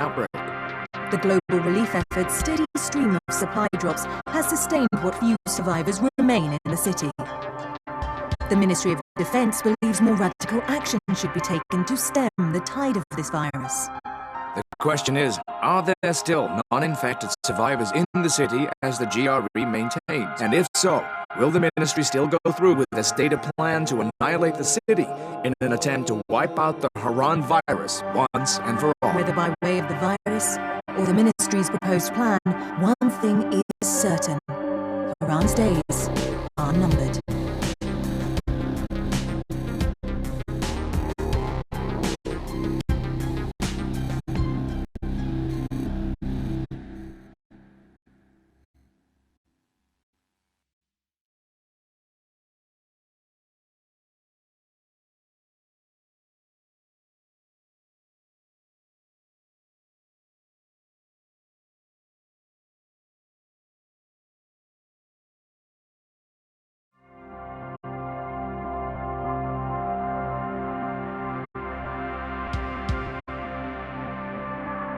outbreak. The global relief effort's steady stream of supply drops has sustained what few survivors remain in the city. The Ministry of Defense believes more radical action should be taken to stem the tide of this virus. The question is, are there still non-infected survivors in the city as the GRE maintains? And if so, will the ministry still go through with a stated plan to annihilate the city in an attempt to wipe out the Harran virus once and for all? Whether by way of the virus or the ministry's proposed plan, one thing is certain. Harran's days are numbered.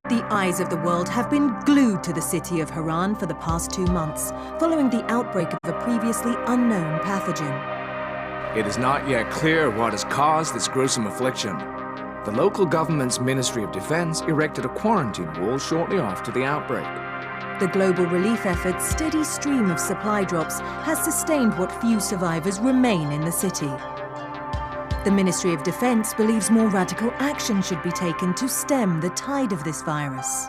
The eyes of the world have been glued to the city of Harran for the past 2 months, following the outbreak of a previously unknown pathogen. It is not yet clear what has caused this gruesome affliction. The local government's Ministry of Defense erected a quarantine wall shortly after the outbreak. The global relief effort's steady stream of supply drops has sustained what few survivors remain in the city. The Ministry of Defense believes more radical action should be taken to stem the tide of this virus.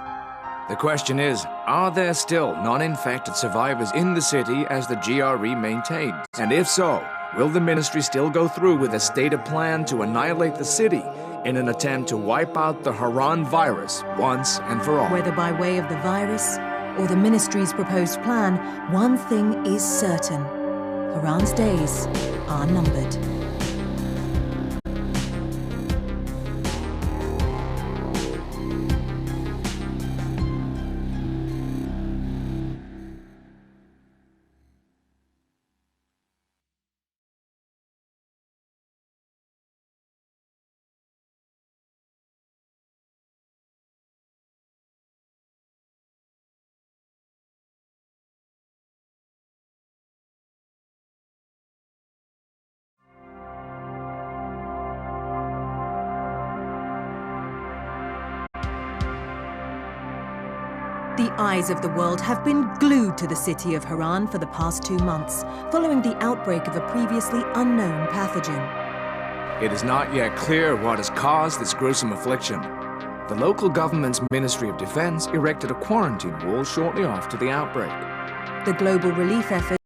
The question is, are there still non-infected survivors in the city as the GRE maintains? And if so, will the ministry still go through with a stated plan to annihilate the city in an attempt to wipe out the Harran virus once and for all? Whether by way of the virus or the ministry's proposed plan, one thing is certain. Harran's days are numbered. The eyes of the world have been glued to the city of Harran for the past 2 months, following the outbreak of a previously unknown pathogen. It is not yet clear what has caused this gruesome affliction. The local government's Ministry of Defense erected a quarantine wall shortly after the outbreak. The global relief effort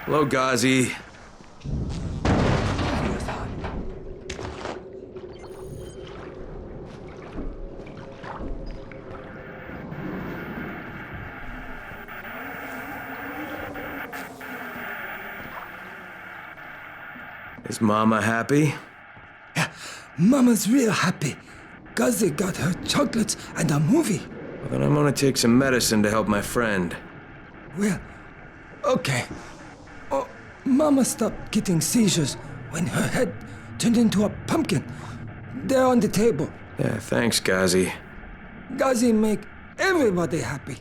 Hello, Ghazi. Is Mama happy? Yeah, Mama's real happy. Ghazi got her chocolates and a movie. Well, then I'm gonna take some medicine to help my friend. Well, okay. Oh, Mama stopped getting seizures when her head turned into a pumpkin. They're on the table. Yeah, thanks, Ghazi. Ghazi make everybody happy.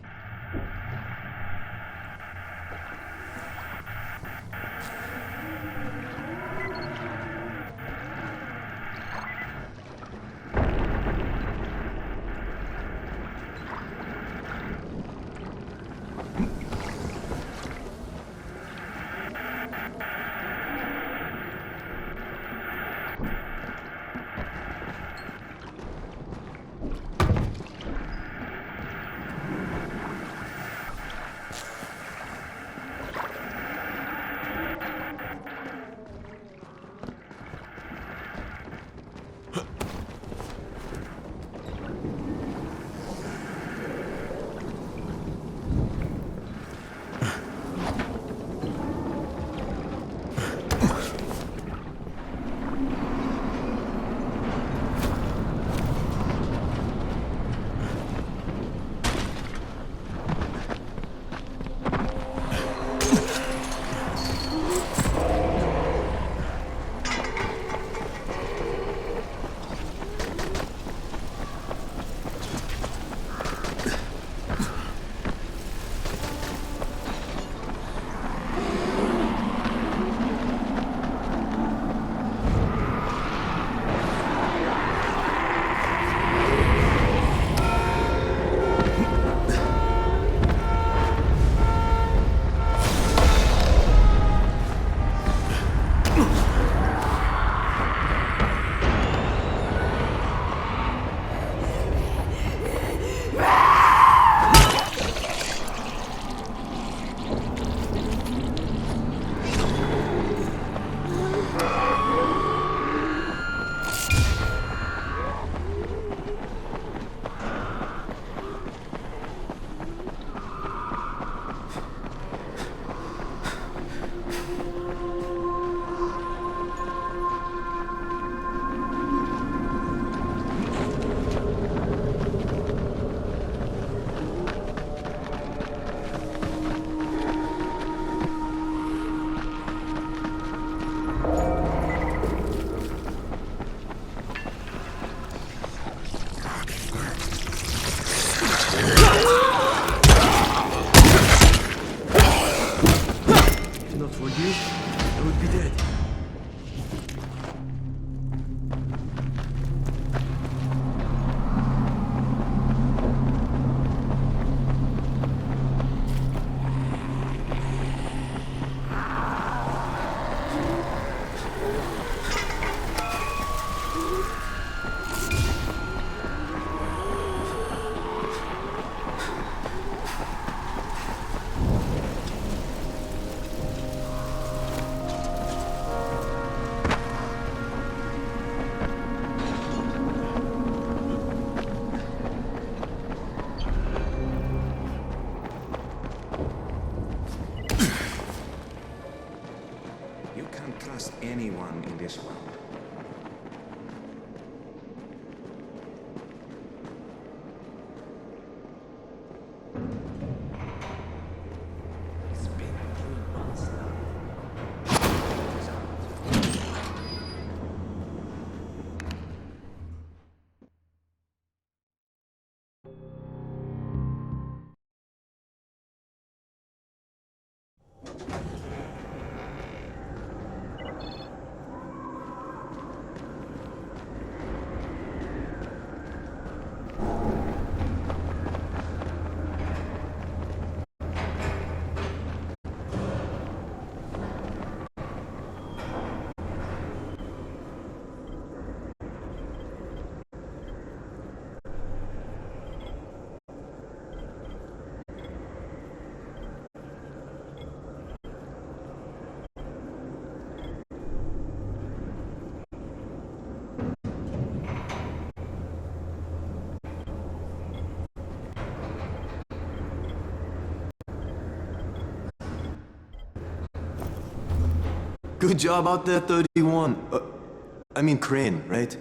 be dead. You can't trust anyone in this world. It's been 3 months now. Good job out there, 31. I mean Crane, right?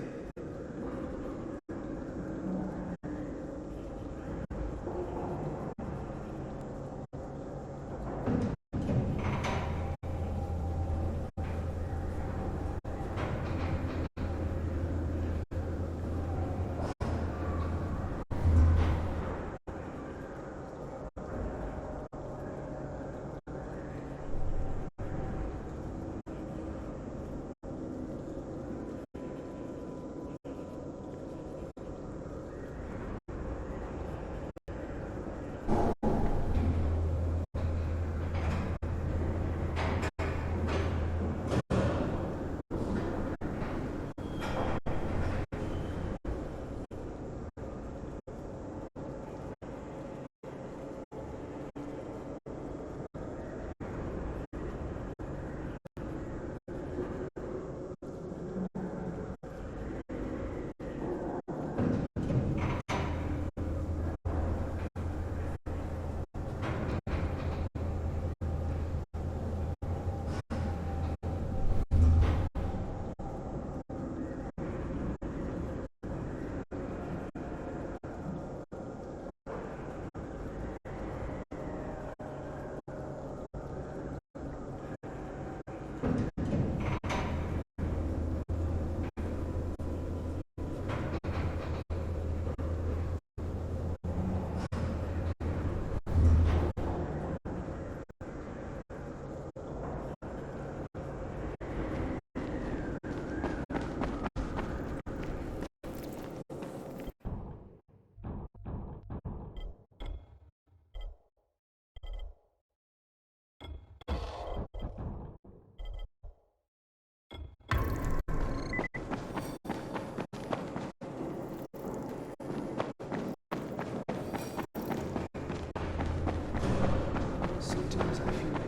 Sometimes I feel like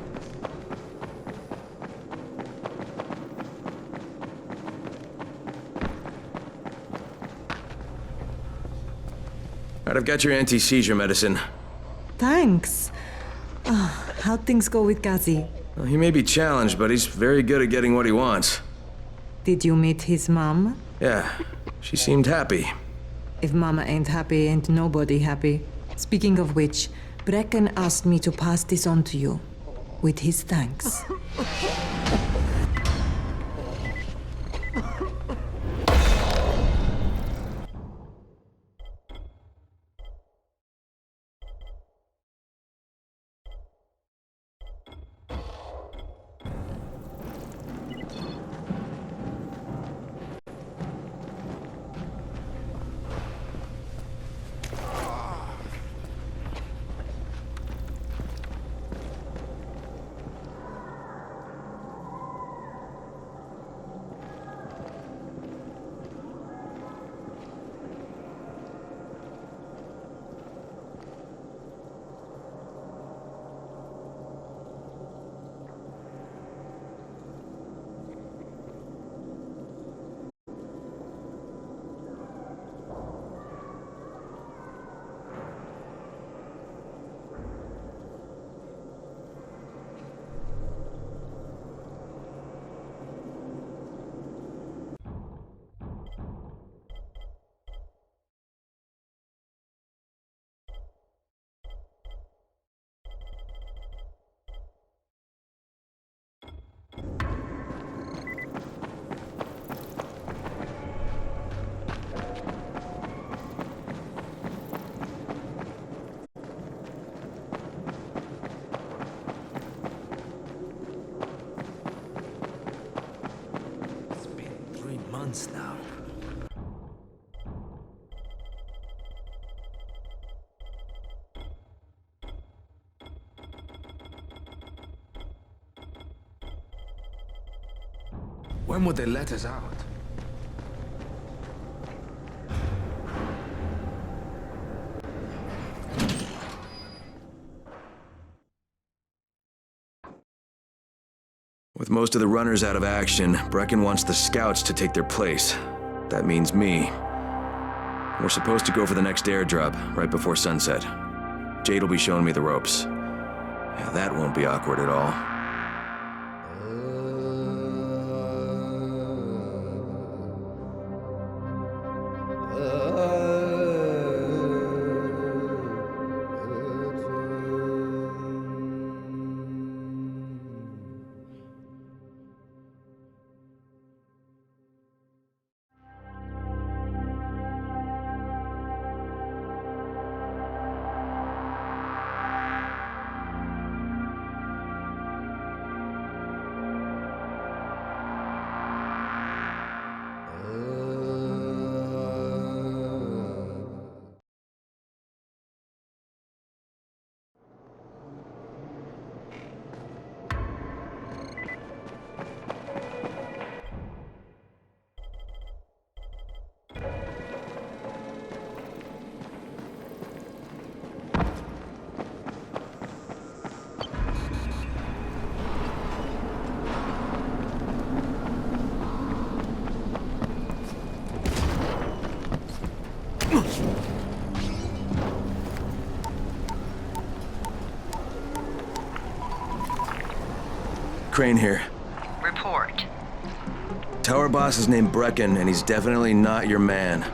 Alright, I've got your anti-seizure medicine. Thanks. How'd things go with Ghazi? Well, he may be challenged, but he's very good at getting what he wants. Did you meet his mom? Yeah, she seemed happy. If Mama ain't happy, ain't nobody happy. Speaking of which, Brecken asked me to pass this on to you, with his thanks. months now. When would they let us out? With most of the runners out of action, Brecken wants the scouts to take their place. That means me. We're supposed to go for the next airdrop, right before sunset. Jade will be showing me the ropes. Yeah, that won't be awkward at all. Crane here. Report. Tower boss is named Brecken, and he's definitely not your man.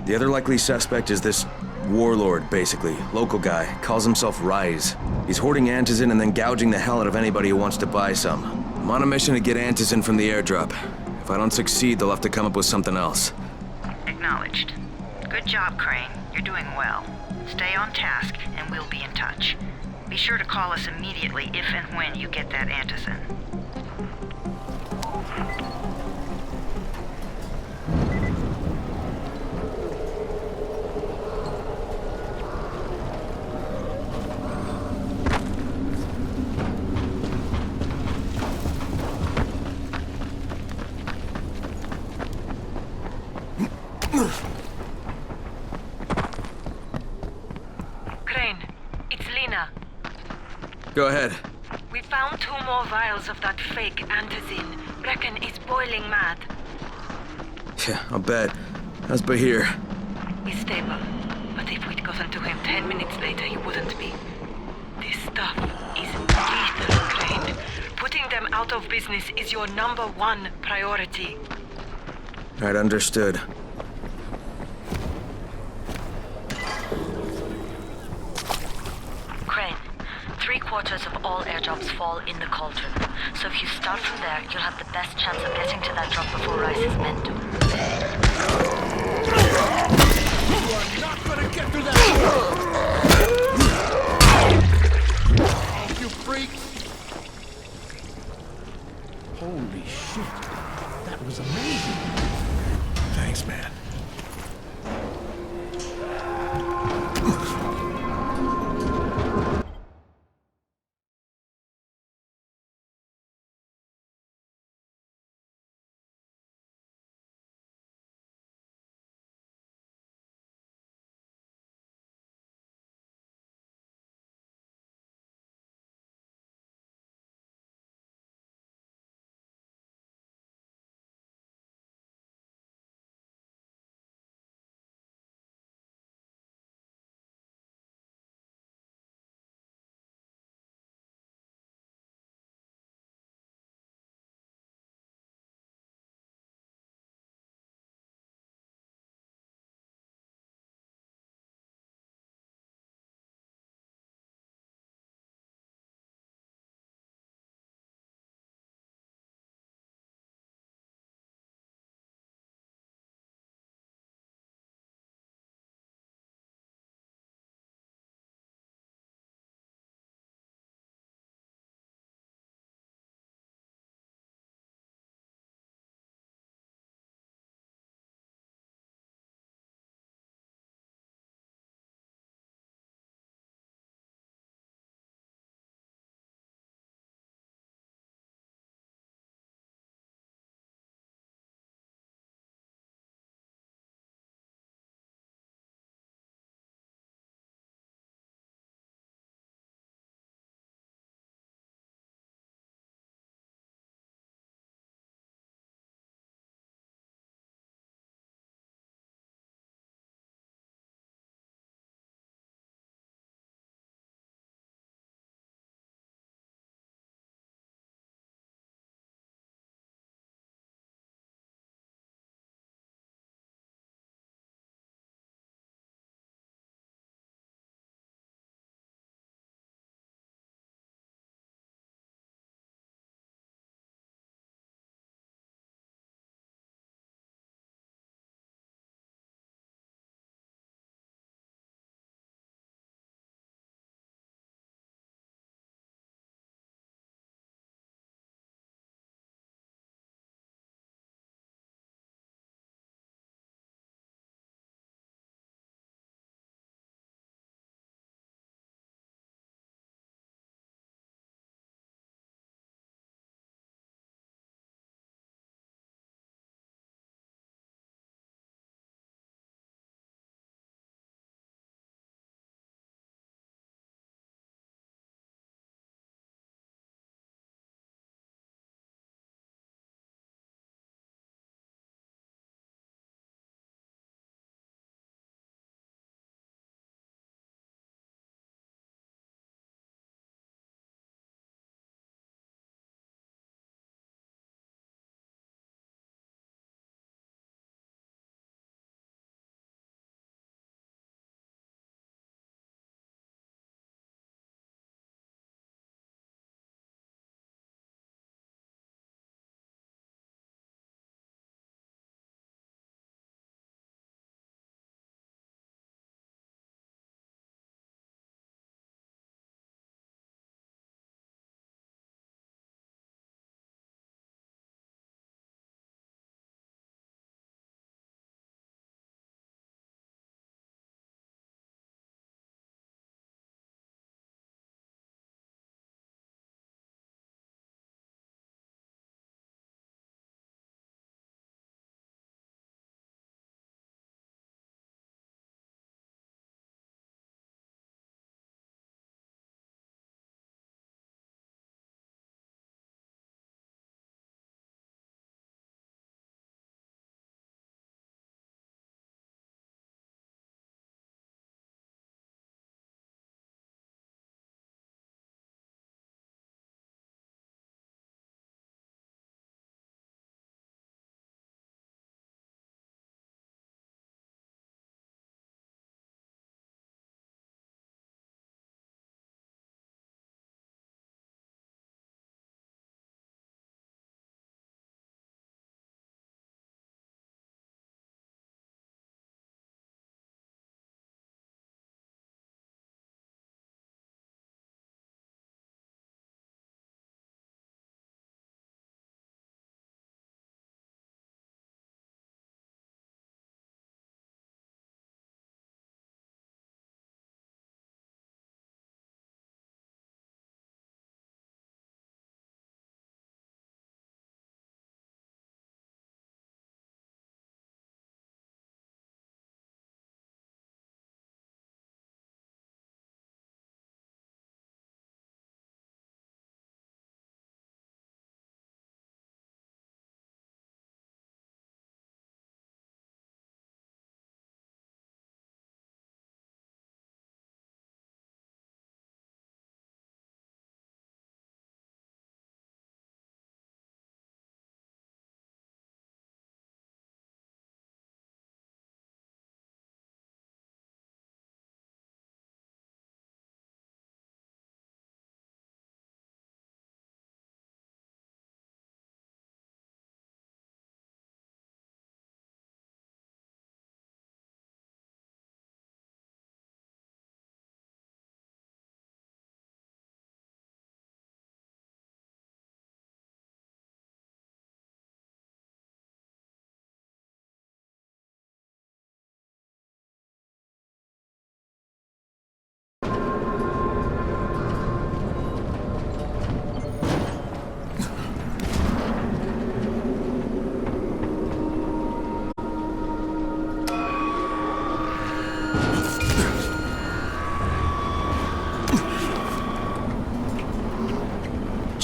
The other likely suspect is this warlord, basically. Local guy. Calls himself Rise. He's hoarding Antizin and then gouging the hell out of anybody who wants to buy some. I'm on a mission to get Antizin from the airdrop. If I don't succeed, they'll have to come up with something else. Acknowledged. Good job, Crane. You're doing well. Stay on task, and we'll be in touch. Be sure to call us immediately if and when you get that Antizin. Crane, it's Lena. Go ahead. We found 2 more vials of that fake antizin. Brecken is boiling mad. Yeah, I'll bet. How's Bahir? He's stable, but if we'd gotten to him 10 minutes later, he wouldn't be. This stuff is lethal, Crane. Putting them out of business is your #1 priority. Right, understood. Crane, 3/4 of all airdrops fall in the cauldron. So if you start from there, you'll have the best chance of getting to that drop before Rice's men do. You are not gonna get through that! You freak! Holy shit. That was amazing. Thanks, man.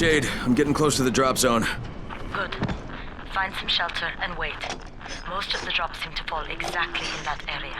Jade, I'm getting close to the drop zone. Good. Find some shelter and wait. Most of the drops seem to fall exactly in that area.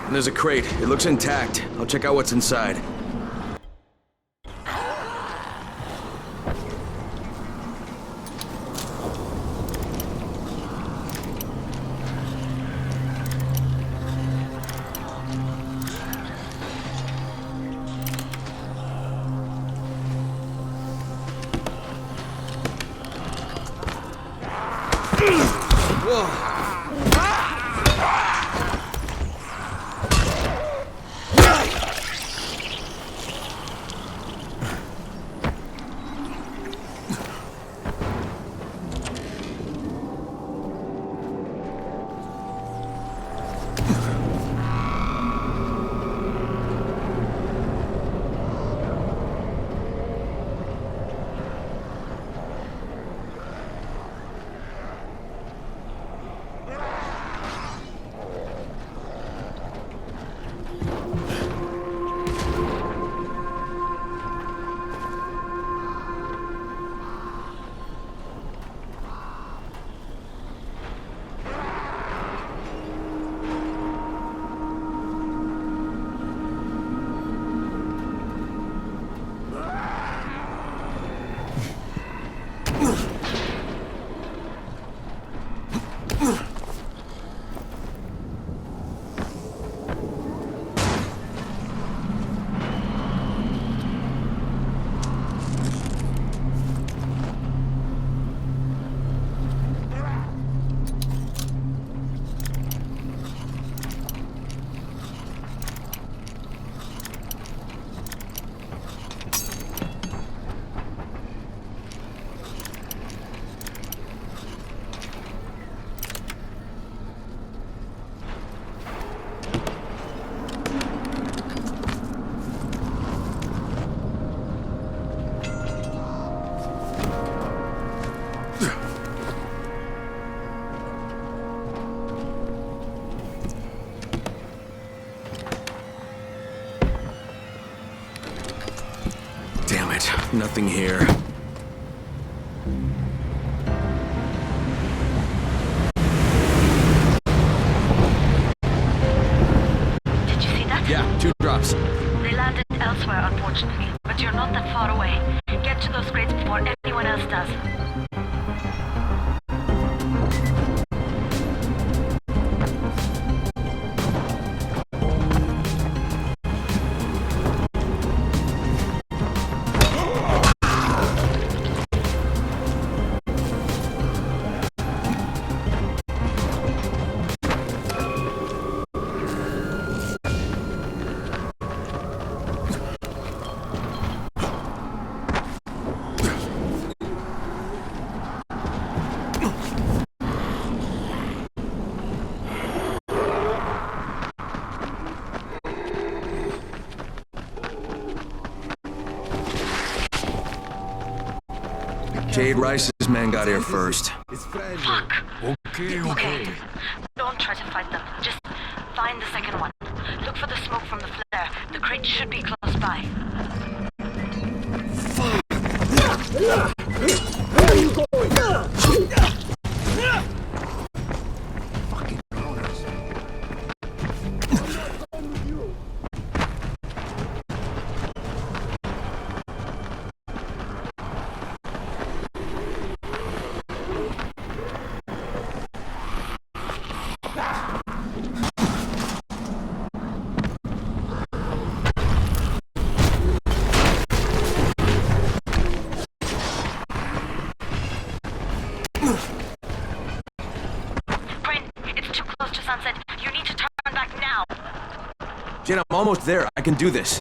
There's a crate. It looks intact. I'll check out what's inside. Nothing here. Yeah, 2 drops. They landed elsewhere, unfortunately, but you're not that far away. Get to those crates before anyone else does. Jade Rice's men got here first. Fuck! Okay. Don't try to fight them. Just find the second one. Look for the smoke from the flare. The crate should be close by. Fucking owners. Sunset, you need to turn back now. Jade, I'm almost there. I can do this.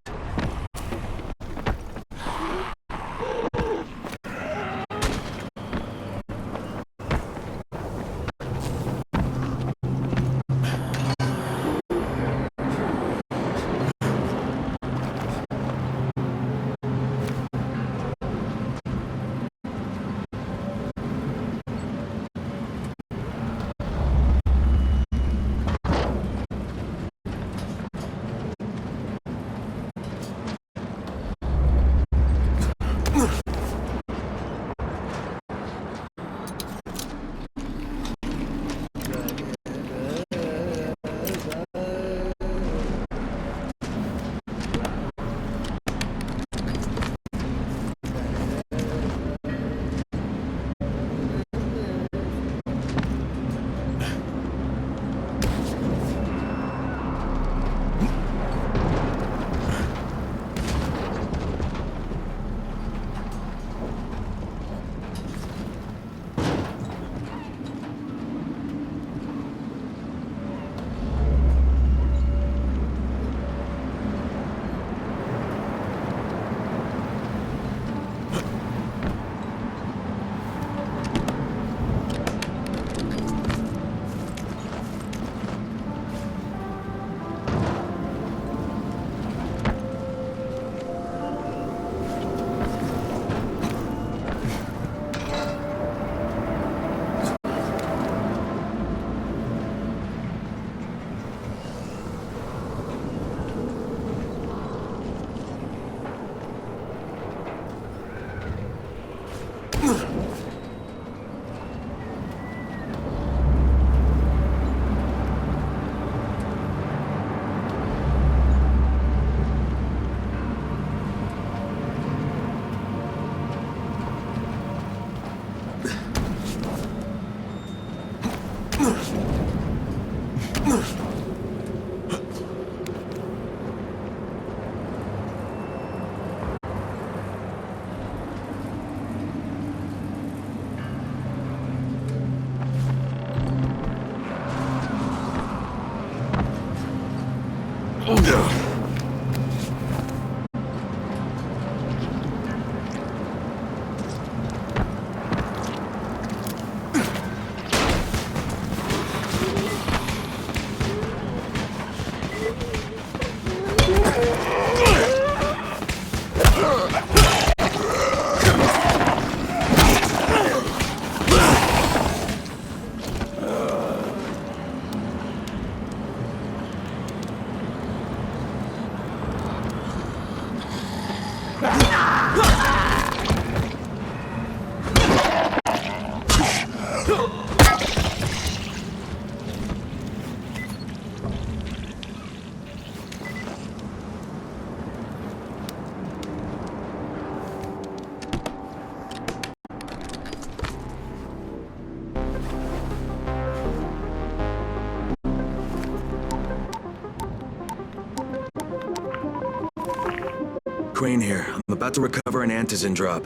Crane here. I'm about to recover an Antizin drop.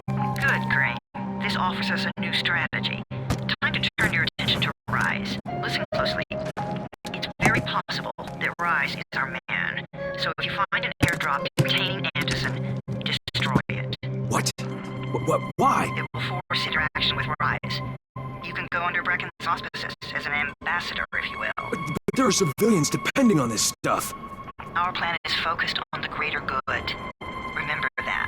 Good, Crane. This offers us a new strategy. Time to turn your attention to Rise. Listen closely. It's very possible that Rise is our man. So if you find an airdrop containing Antizin, destroy it. What? Why? It will force interaction with Rise. You can go under Brecken's auspices as an ambassador, if you will. But there are civilians depending on this stuff. Our plan is focused on the greater good. Remember that.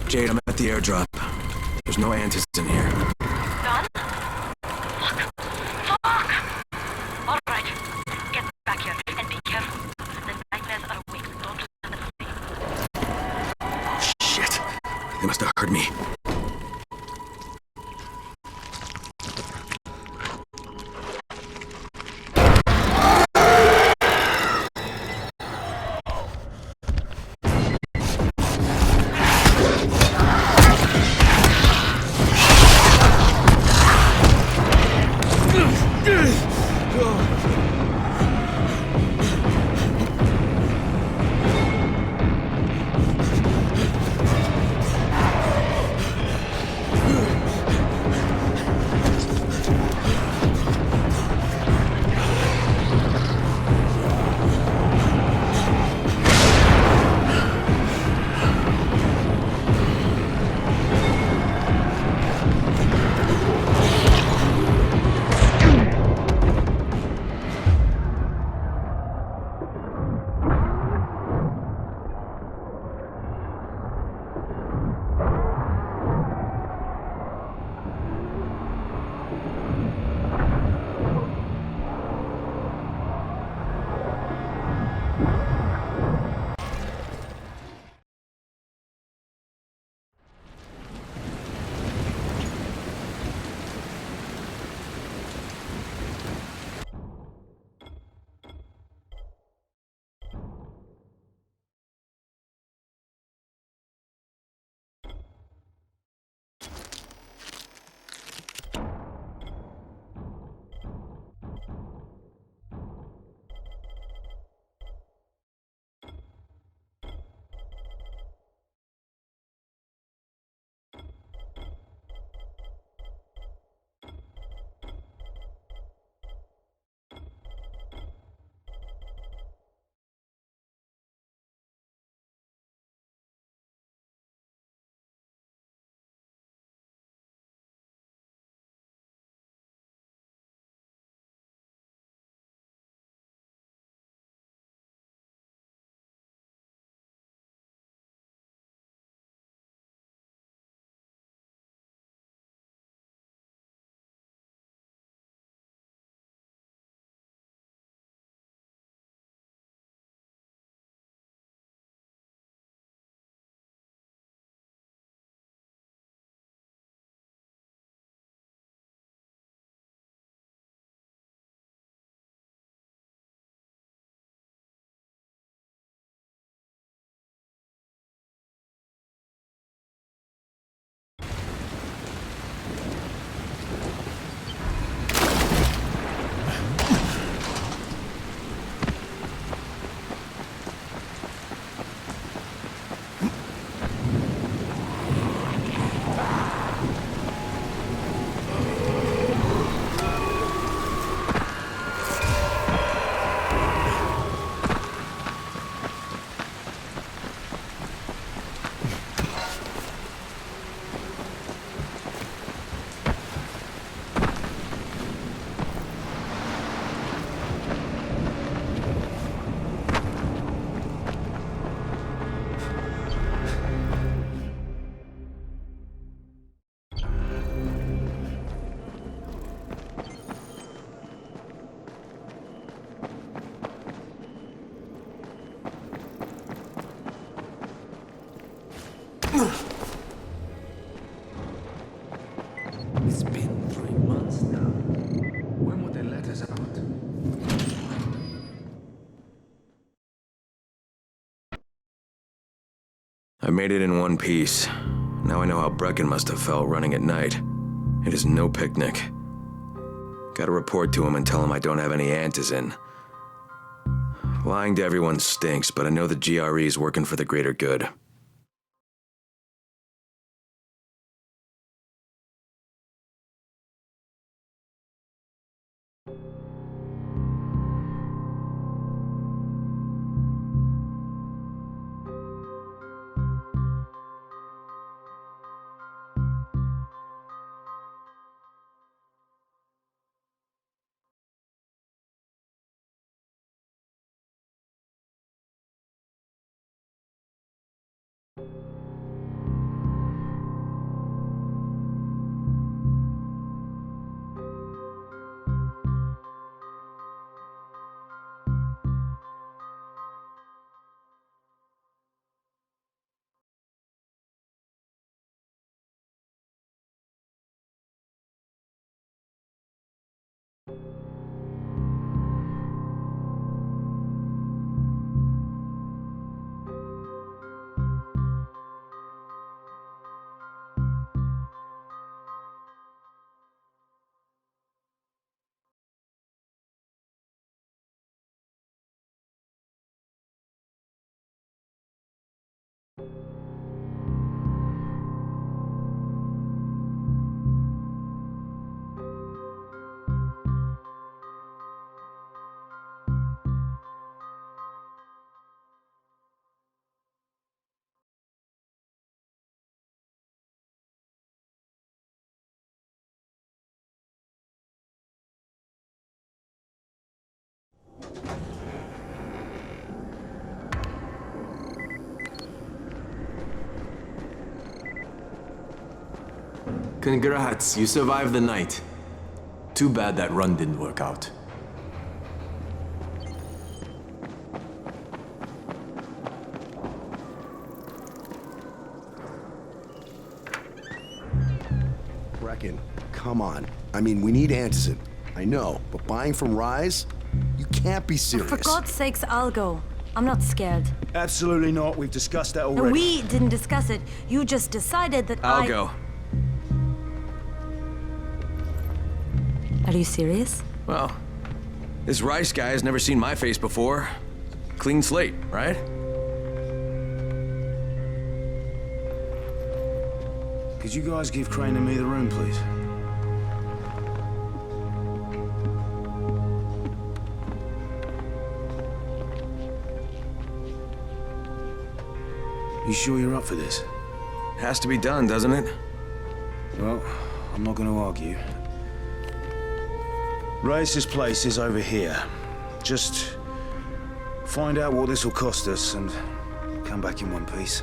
Jade, I'm at the airdrop. There's no Antizin here. Done? Fuck! Alright. Get back here and be careful. The nightmares are awake. Don't let them see. Shit. They must have heard me. made it in one piece. Now I know how Brecken must have felt running at night. It is no picnic. Gotta report to him and tell him I don't have any antizin. Lying to everyone stinks, but I know the GRE is working for the greater good. Congrats, you survived the night. Too bad that run didn't work out. Brecken, come on. I mean, we need antizin. I know, but buying from Rise? You can't be serious. For God's sakes, I'll go. I'm not scared. Absolutely not. We've discussed that already. And we didn't discuss it. You just decided that I'll go. Are you serious? Well, this Rice guy has never seen my face before. Clean slate, right? Could you guys give Crane and me the room, please? You sure you're up for this? Has to be done, doesn't it? Well, I'm not gonna argue. Race's place is over here. Just find out what this will cost us and come back in one piece.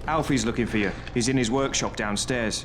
Alfie's looking for you. He's in his workshop downstairs.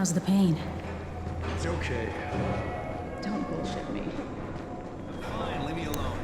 How's the pain? It's okay. Don't bullshit me. Fine, leave me alone.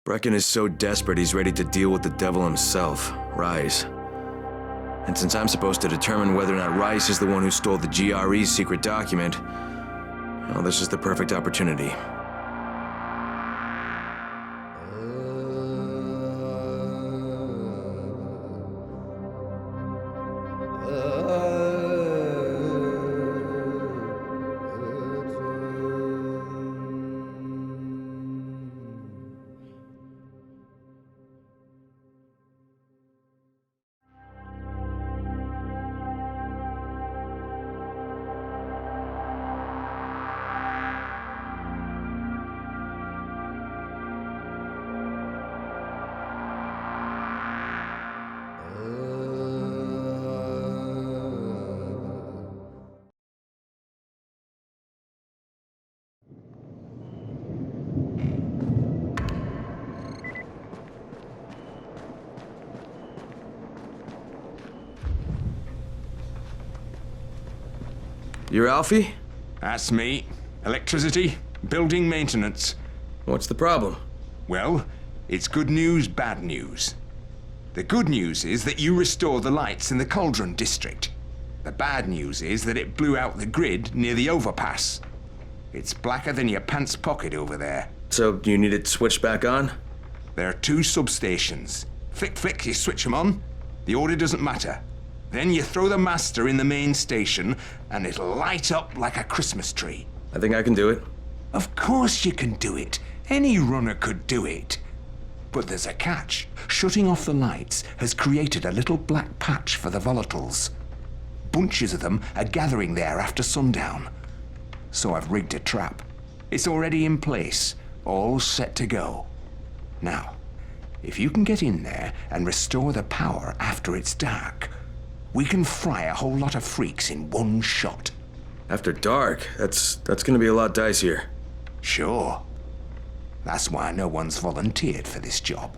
Brecken is so desperate he's ready to deal with the devil himself, Rais. And since I'm supposed to determine whether or not Rais is the one who stole the GRE's secret document, well, this is the perfect opportunity. You're Alfie? That's me. Electricity, building maintenance. What's the problem? Well, it's good news, bad news. The good news is that you restored the lights in the Cauldron district. The bad news is that it blew out the grid near the overpass. It's blacker than your pants pocket over there. So, you need it switched back on? There are 2 substations. Flick, you switch them on. The order doesn't matter. Then you throw the master in the main station, and it'll light up like a Christmas tree. I think I can do it. Of course you can do it. Any runner could do it. But there's a catch. Shutting off the lights has created a little black patch for the volatiles. Bunches of them are gathering there after sundown. So I've rigged a trap. It's already in place, all set to go. Now, if you can get in there and restore the power after it's dark, we can fry a whole lot of freaks in one shot. After dark? That's gonna be a lot dicier. Sure. That's why no one's volunteered for this job.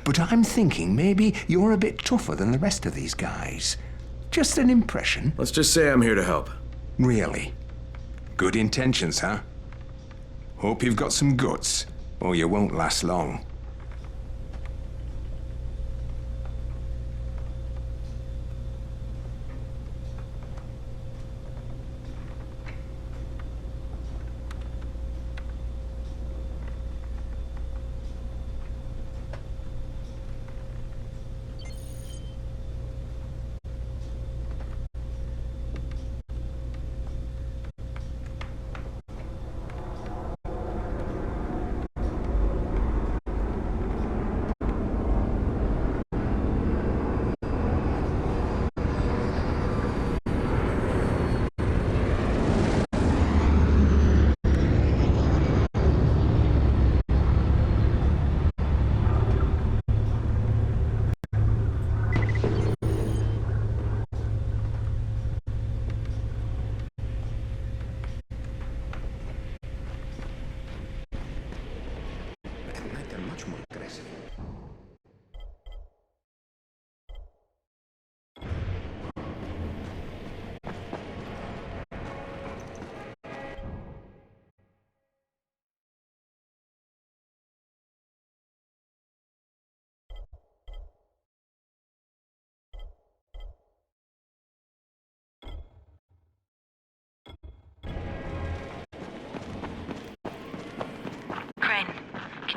But I'm thinking maybe you're a bit tougher than the rest of these guys. Just an impression. Let's just say I'm here to help. Really? Good intentions, huh? Hope you've got some guts, or you won't last long.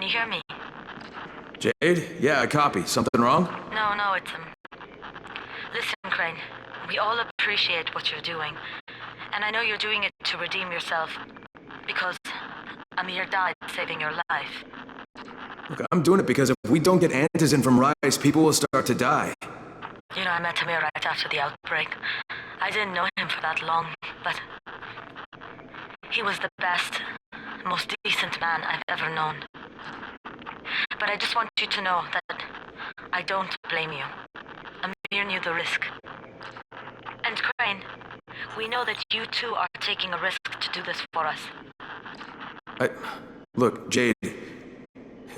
you hear me? Jade? Yeah, I copy. Something wrong? No, it's Listen, Crane. We all appreciate what you're doing. And I know you're doing it to redeem yourself. Because Amir died saving your life. Look, I'm doing it because if we don't get Antizin from Rise, people will start to die. You know, I met Amir right after the outbreak. I didn't know him for that long, but he was the best, most decent man I've ever known. But I just want you to know that I don't blame you. Amir knew the risk. And Crane, we know that you too are taking a risk to do this for us. Look, Jade,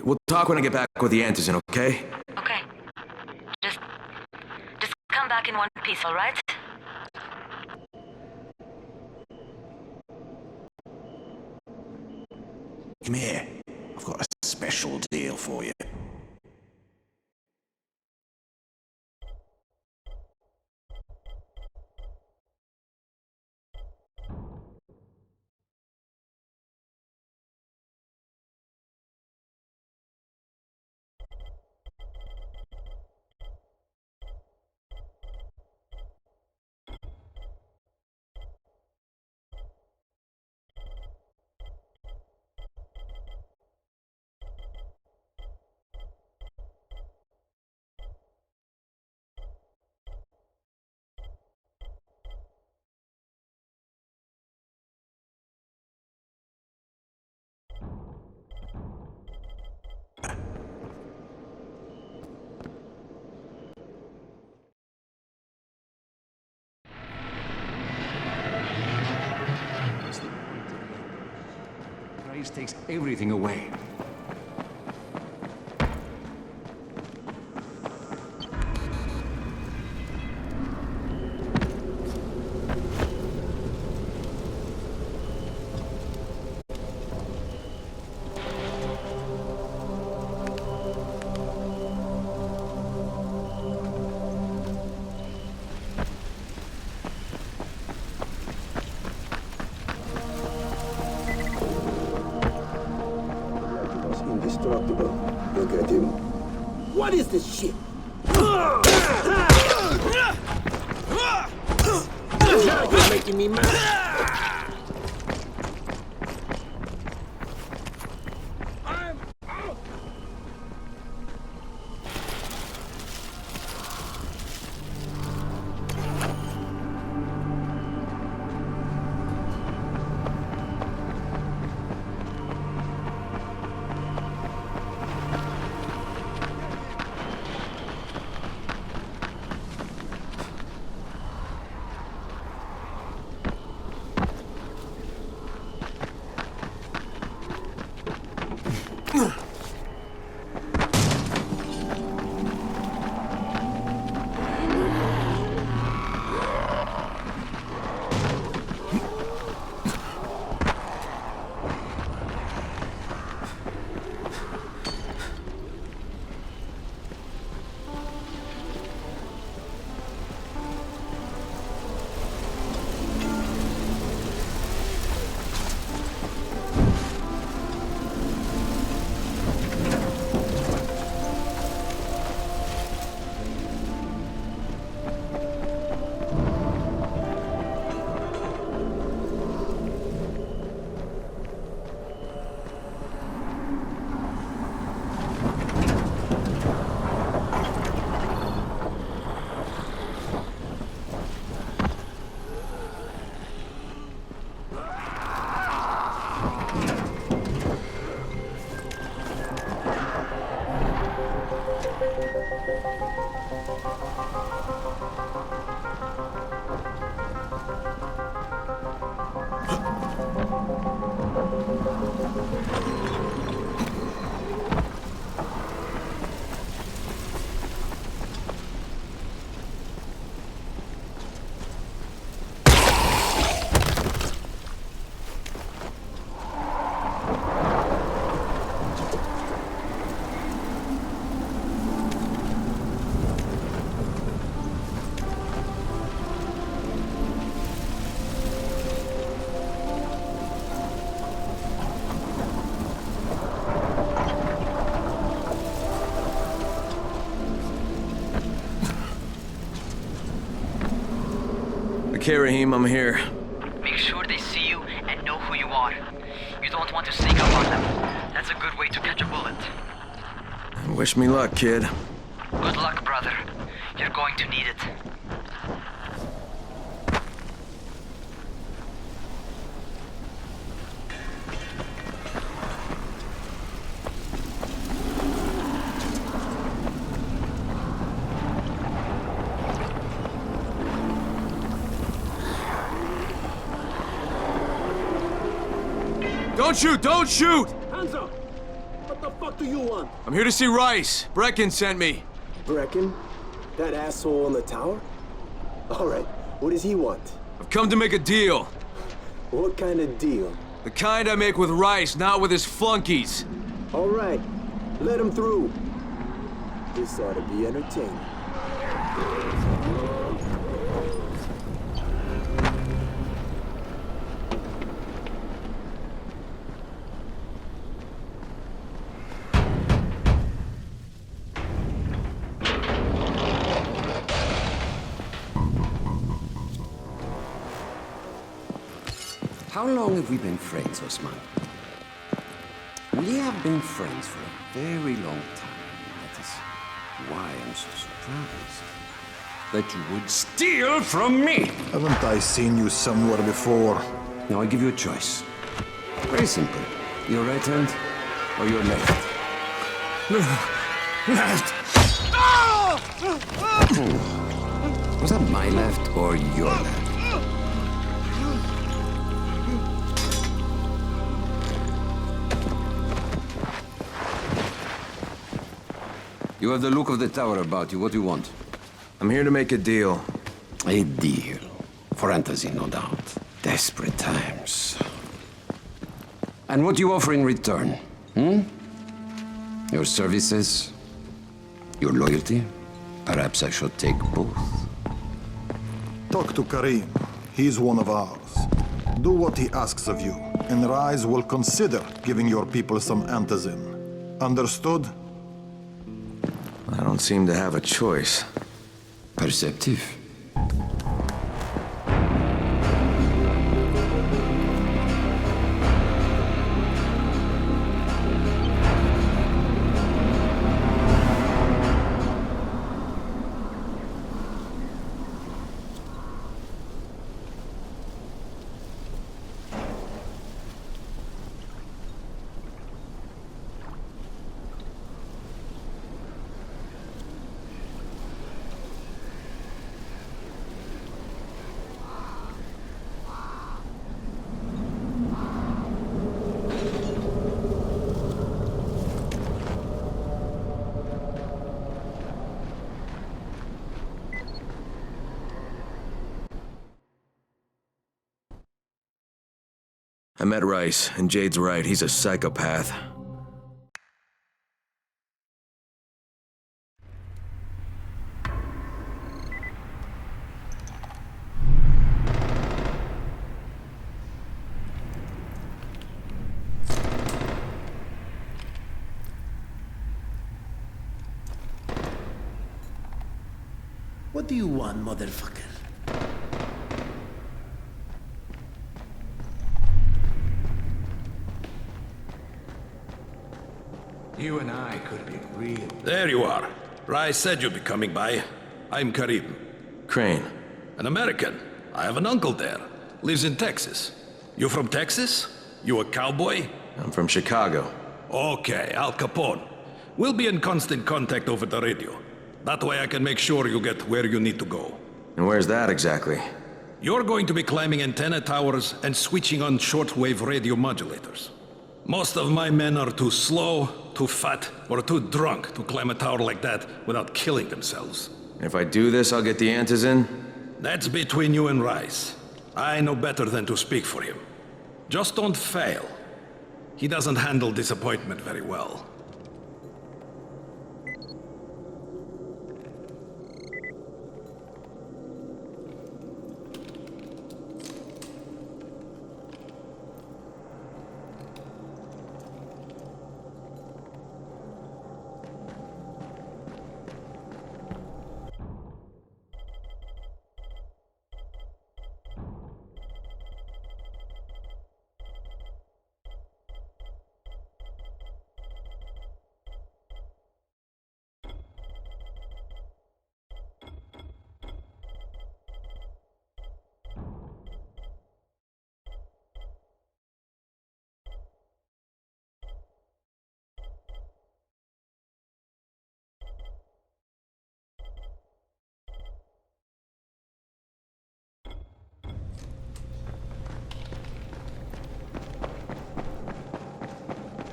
we'll talk when I get back with the Antizin, okay? Okay. Just come back in one piece, all right? Come here. I've got a special deal for you. Rise takes everything away. Indestructible. Look at him. What is this shit? Now you're making me mad. Okay, Raheem, I'm here. Make sure they see you and know who you are. You don't want to sneak up on them. That's a good way to catch a bullet. Wish me luck, kid. Good luck, brother. You're going to need it. Don't shoot! Don't shoot! Hands up! What the fuck do you want? I'm here to see Rice. Brecken sent me. Brecken? That asshole on the tower? Alright, what does he want? I've come to make a deal. What kind of deal? The kind I make with Rice, not with his flunkies. Alright, let him through. This ought to be entertaining. How long have we been friends, Osman? We have been friends for a very long time. That is why I'm so surprised that you would steal from me. Haven't I seen you somewhere before? Now I give you a choice. Very simple. Your right hand or your left? Left. Was that my left or your left? You have the look of the tower about you. What do you want? I'm here to make a deal. A deal. For Antizin, no doubt. Desperate times. And what do you offer in return? Your services? Your loyalty? Perhaps I should take both. Talk to Karim. He's one of ours. Do what he asks of you, and Rise will consider giving your people some Antizin. Understood? I don't seem to have a choice. Perceptive. I met Rice, and Jade's right, he's a psychopath. What do you want, motherfucker? You and I could be real. There you are. Rice said you'd be coming by. I'm Karim. Crane. An American. I have an uncle there. Lives in Texas. You from Texas? You a cowboy? I'm from Chicago. Okay, Al Capone. We'll be in constant contact over the radio. That way I can make sure you get where you need to go. And where's that exactly? You're going to be climbing antenna towers and switching on shortwave radio modulators. Most of my men are too slow, too fat, or too drunk to climb a tower like that without killing themselves. If I do this, I'll get the Antizin? That's between you and Rice. I know better than to speak for him. Just don't fail. He doesn't handle disappointment very well.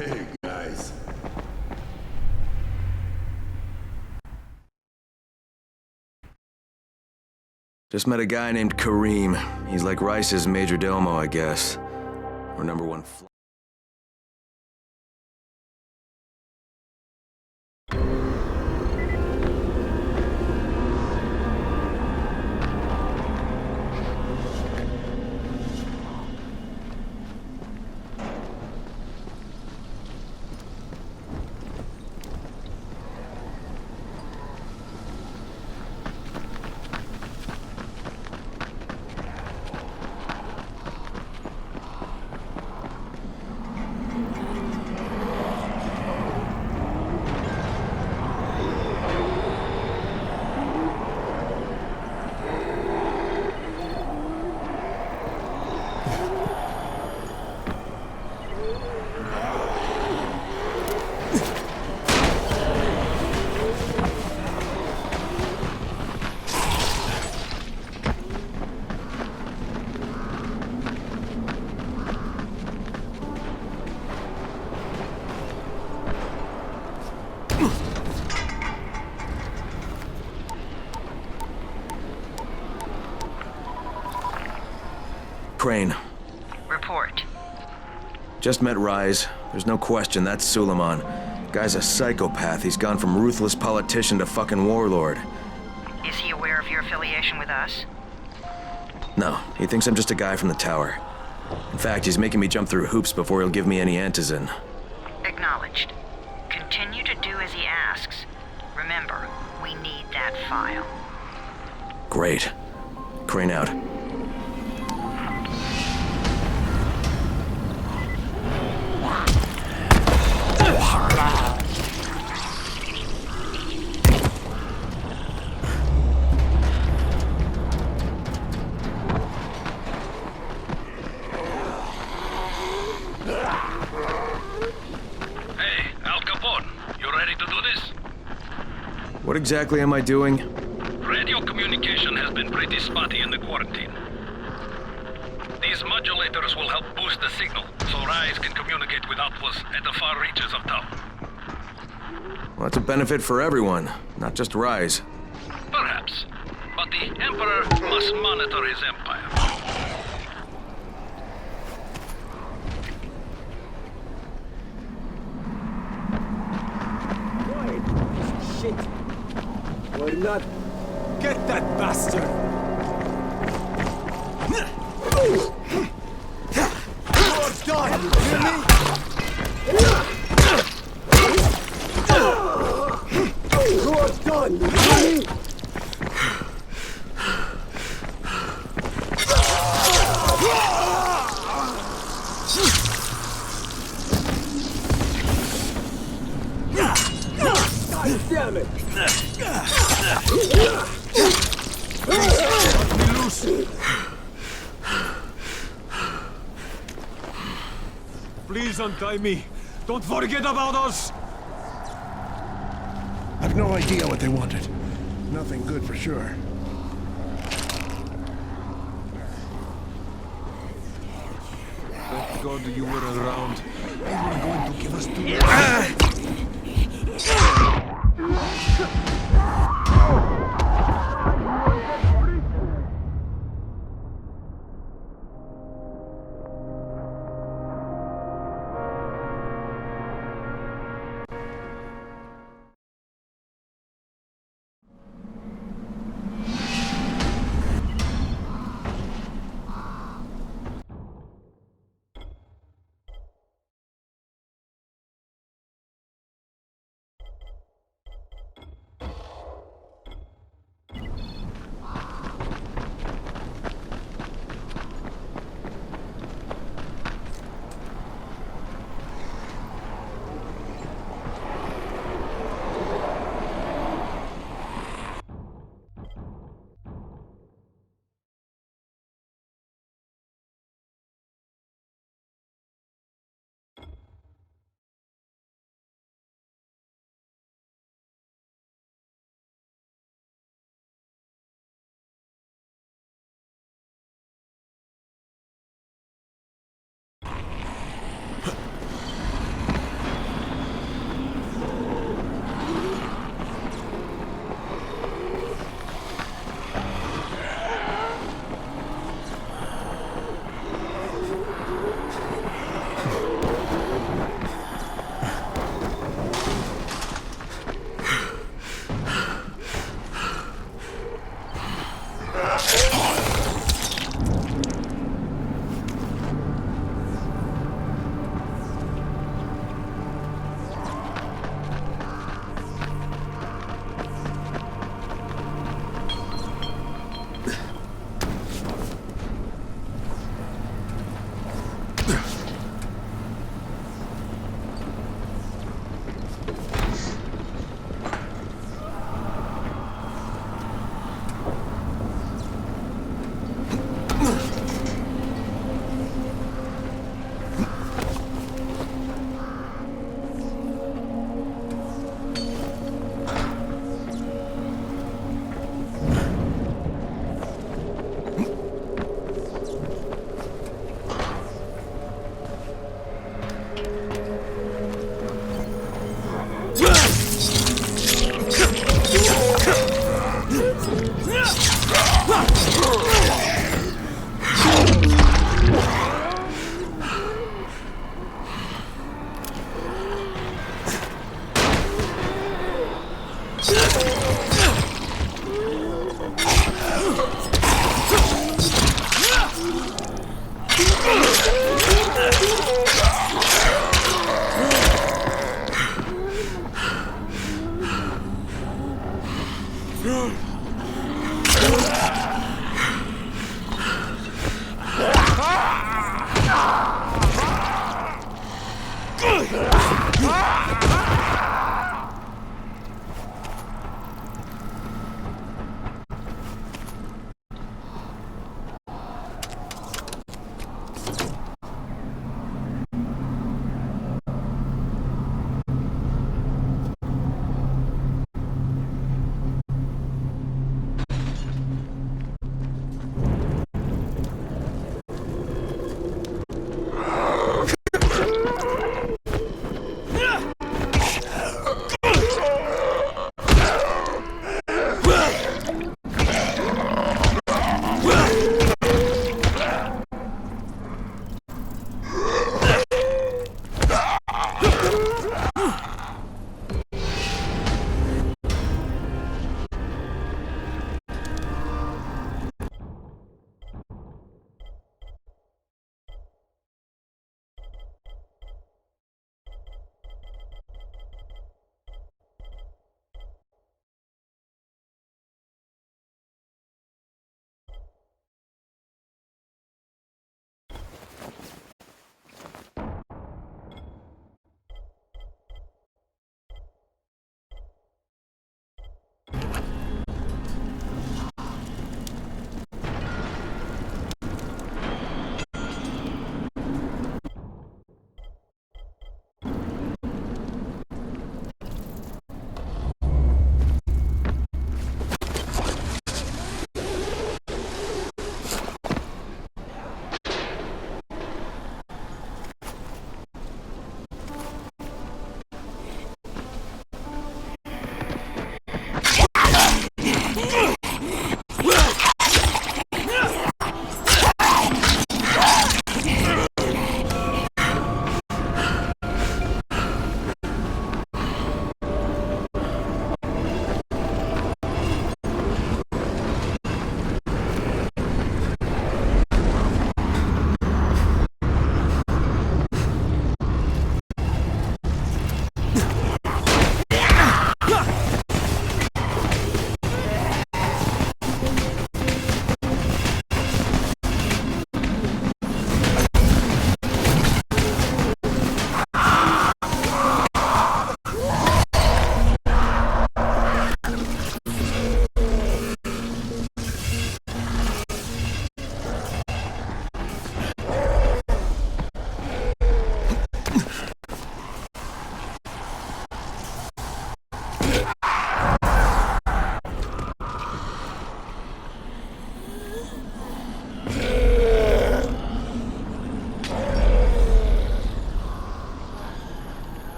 Hey, guys. Just met a guy named Kareem. He's like Rice's major domo, I guess. Or number one. Crane. Report. Just met Rise. There's no question, that's Suleiman. Guy's a psychopath. He's gone from ruthless politician to fucking warlord. Is he aware of your affiliation with us? No, he thinks I'm just a guy from the tower. In fact, he's making me jump through hoops before he'll give me any antizin. Acknowledged. Continue to do as he asks. Remember, we need that file. Great. Crane out. What exactly am I doing? Radio communication has been pretty spotty in the quarantine. These modulators will help boost the signal, so Rise can communicate with outposts at the far reaches of town. Well, that's a benefit for everyone, not just Rise. Perhaps. But the Emperor must monitor his empire. Shit! We're not... Get that bastard! You're done, you hear me? You're done, you hear me? God damn it! Let me loose! Please untie me. Don't forget about us! I've no idea what they wanted. Nothing good for sure. Thank God you were around. They were going to give us too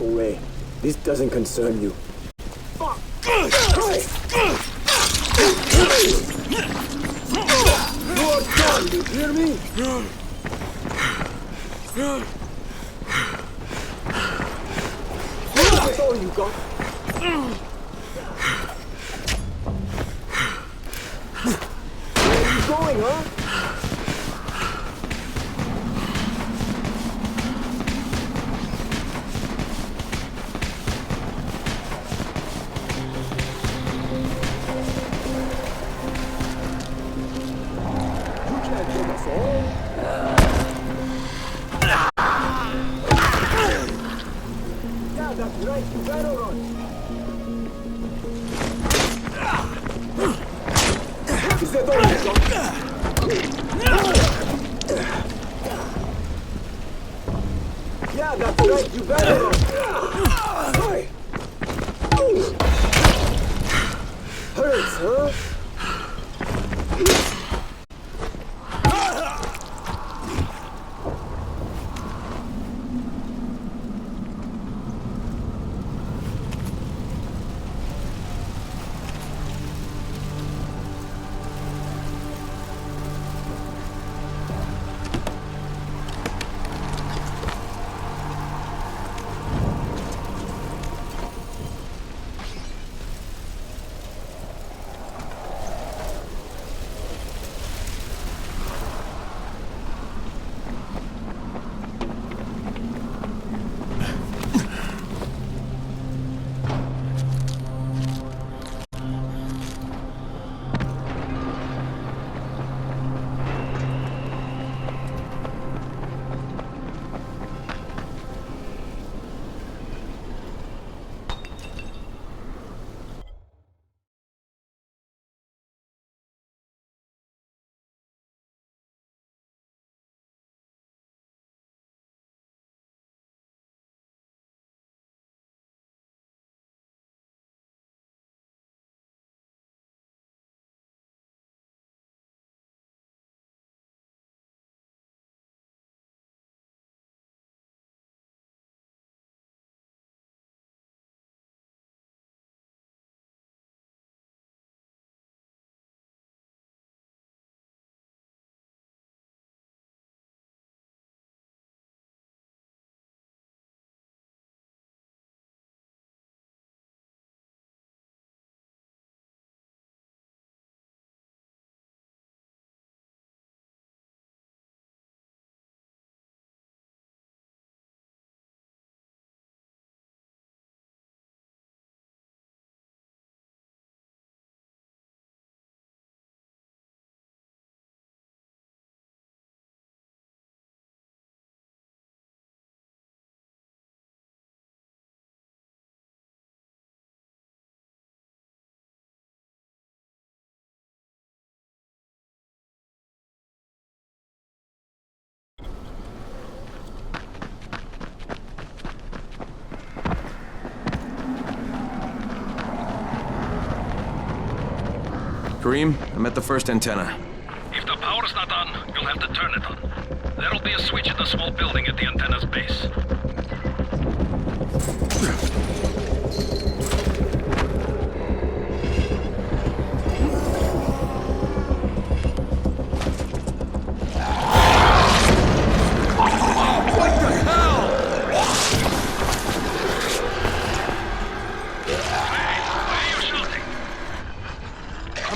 Ray. This doesn't concern you. Fuck! You are done, you hear me? That's all you got. Where are you going, huh? Yeah, that's right, you better run. Hurts, huh? Karim, I'm at the first antenna. If the power's not on, you'll have to turn it on. There'll be a switch in the small building at the antenna's base.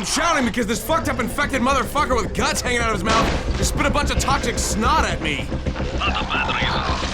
Shouting because this fucked up infected motherfucker with guts hanging out of his mouth just spit a bunch of toxic snot at me. Not a bad reason.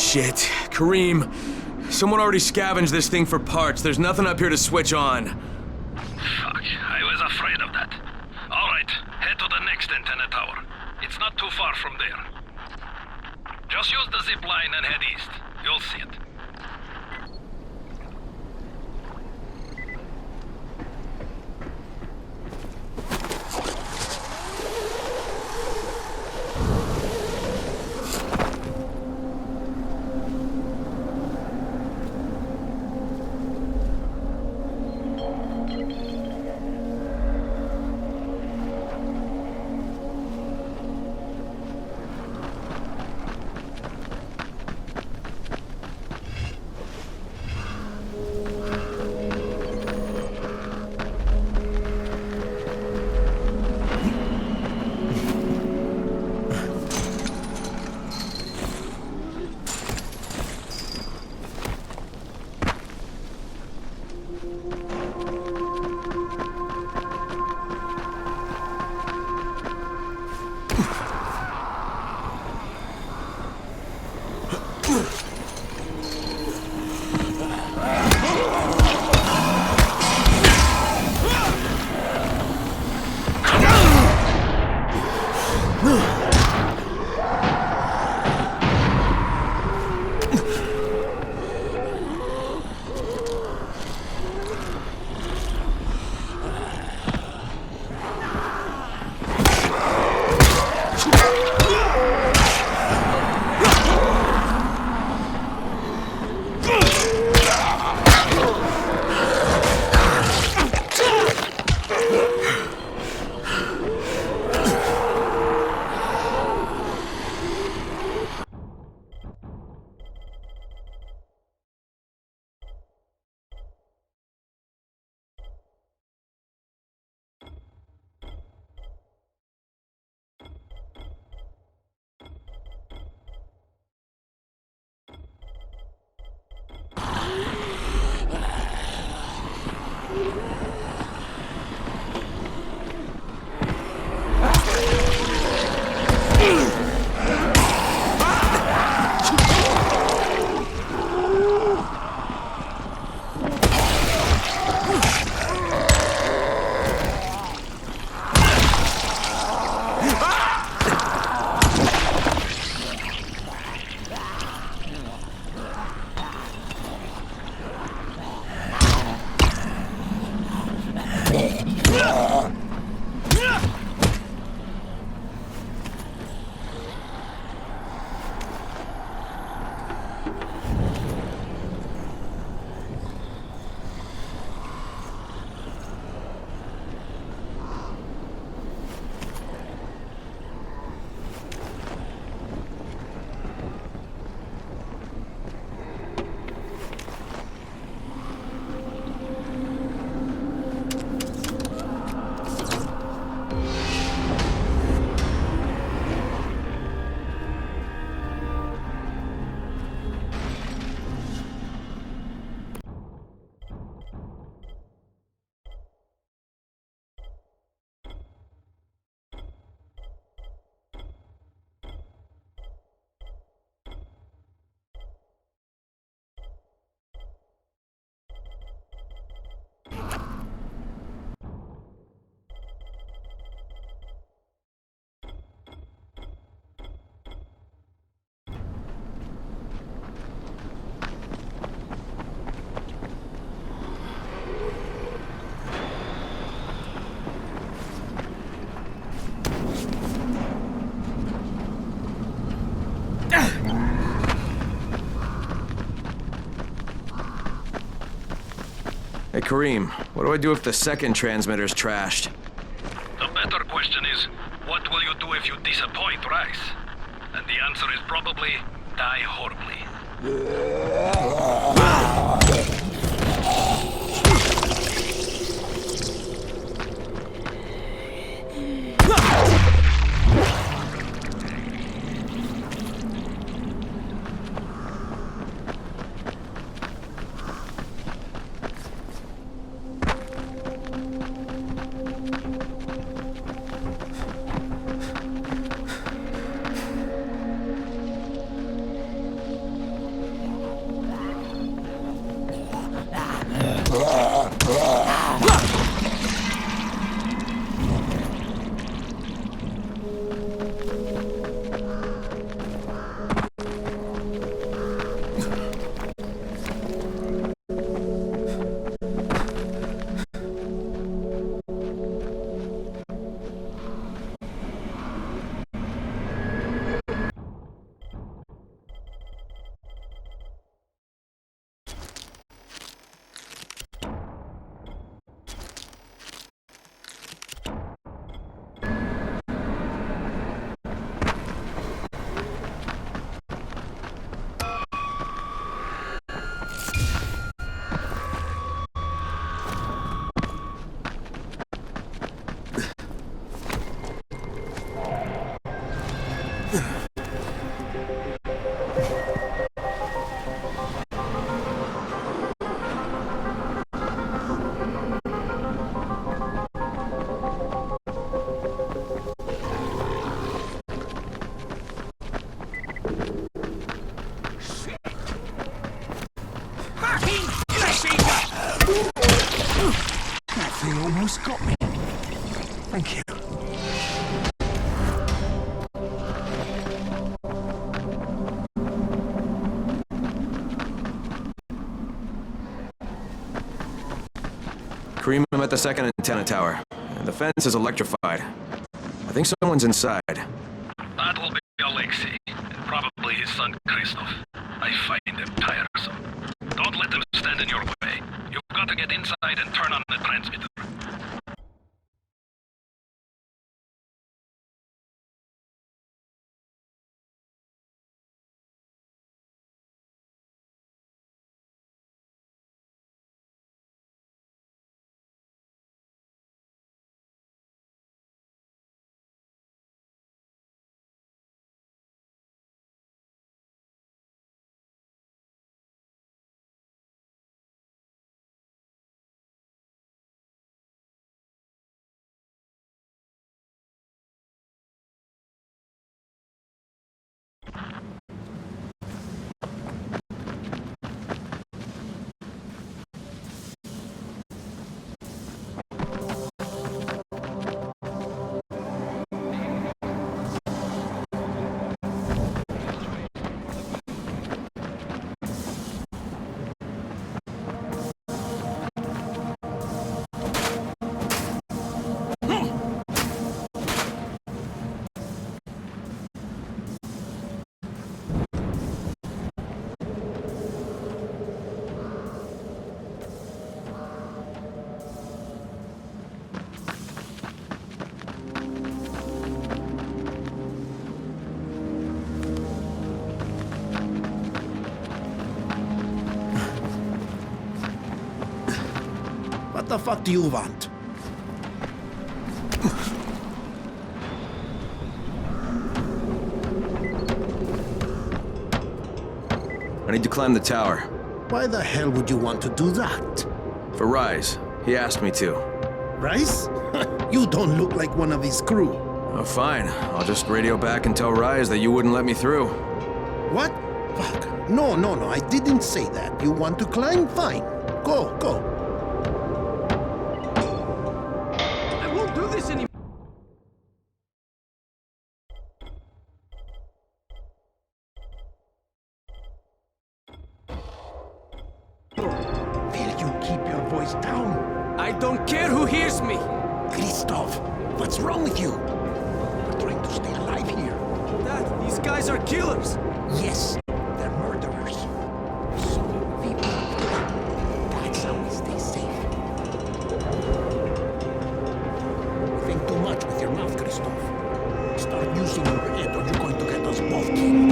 Shit. Kareem, someone already scavenged this thing for parts. There's nothing up here to switch on. Fuck, I was afraid of that. All right, head to the next antenna tower. It's not too far from there. Just use the zip line and head east. You'll see it. Hey, Kareem, what do I do if the second transmitter's trashed? The better question is, what will you do if you disappoint Rice? And the answer is probably die horribly. That thing almost got me. Thank you. Kareem, I'm at the second antenna tower. The fence is electrified. I think someone's inside. That will be Alexei, and probably his son Christoph. I find them tiresome. Don't let them stand in your way. You've got to get inside and turn on the transmitter. What the fuck do you want? I need to climb the tower. Why the hell would you want to do that? For Rise. He asked me to. Rise? You don't look like one of his crew. Oh, fine. I'll just radio back and tell Rise that you wouldn't let me through. What? Fuck. No, I didn't say that. You want to climb? Fine. Go. I won't do this anymore. Will you keep your voice down? I don't care who hears me. Christoph, what's wrong with you? We're trying to stay alive here. Dad, these guys are killers. Yes, they're murderers. So we that's how we stay safe. You think too much with your mouth, Christoph. Start using your head or you're going to get us both killed.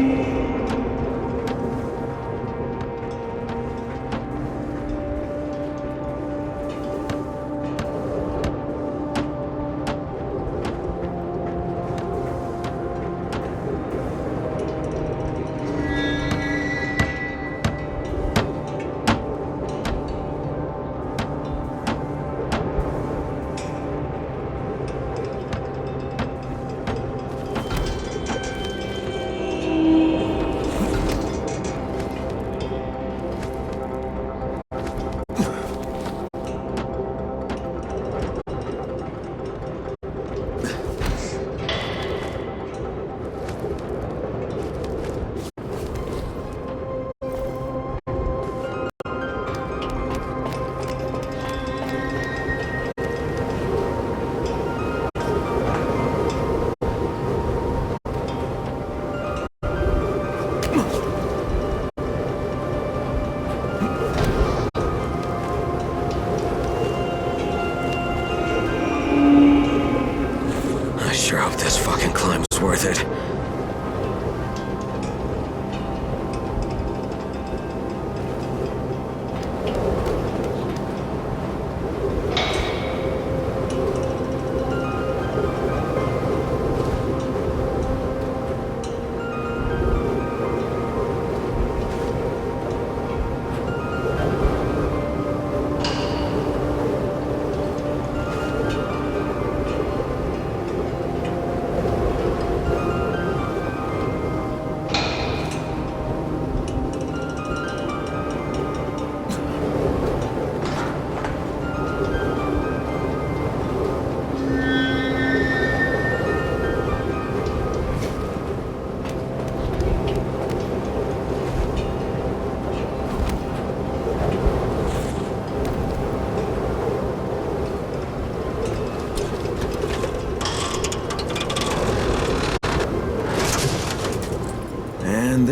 I sure hope this fucking climb's worth it.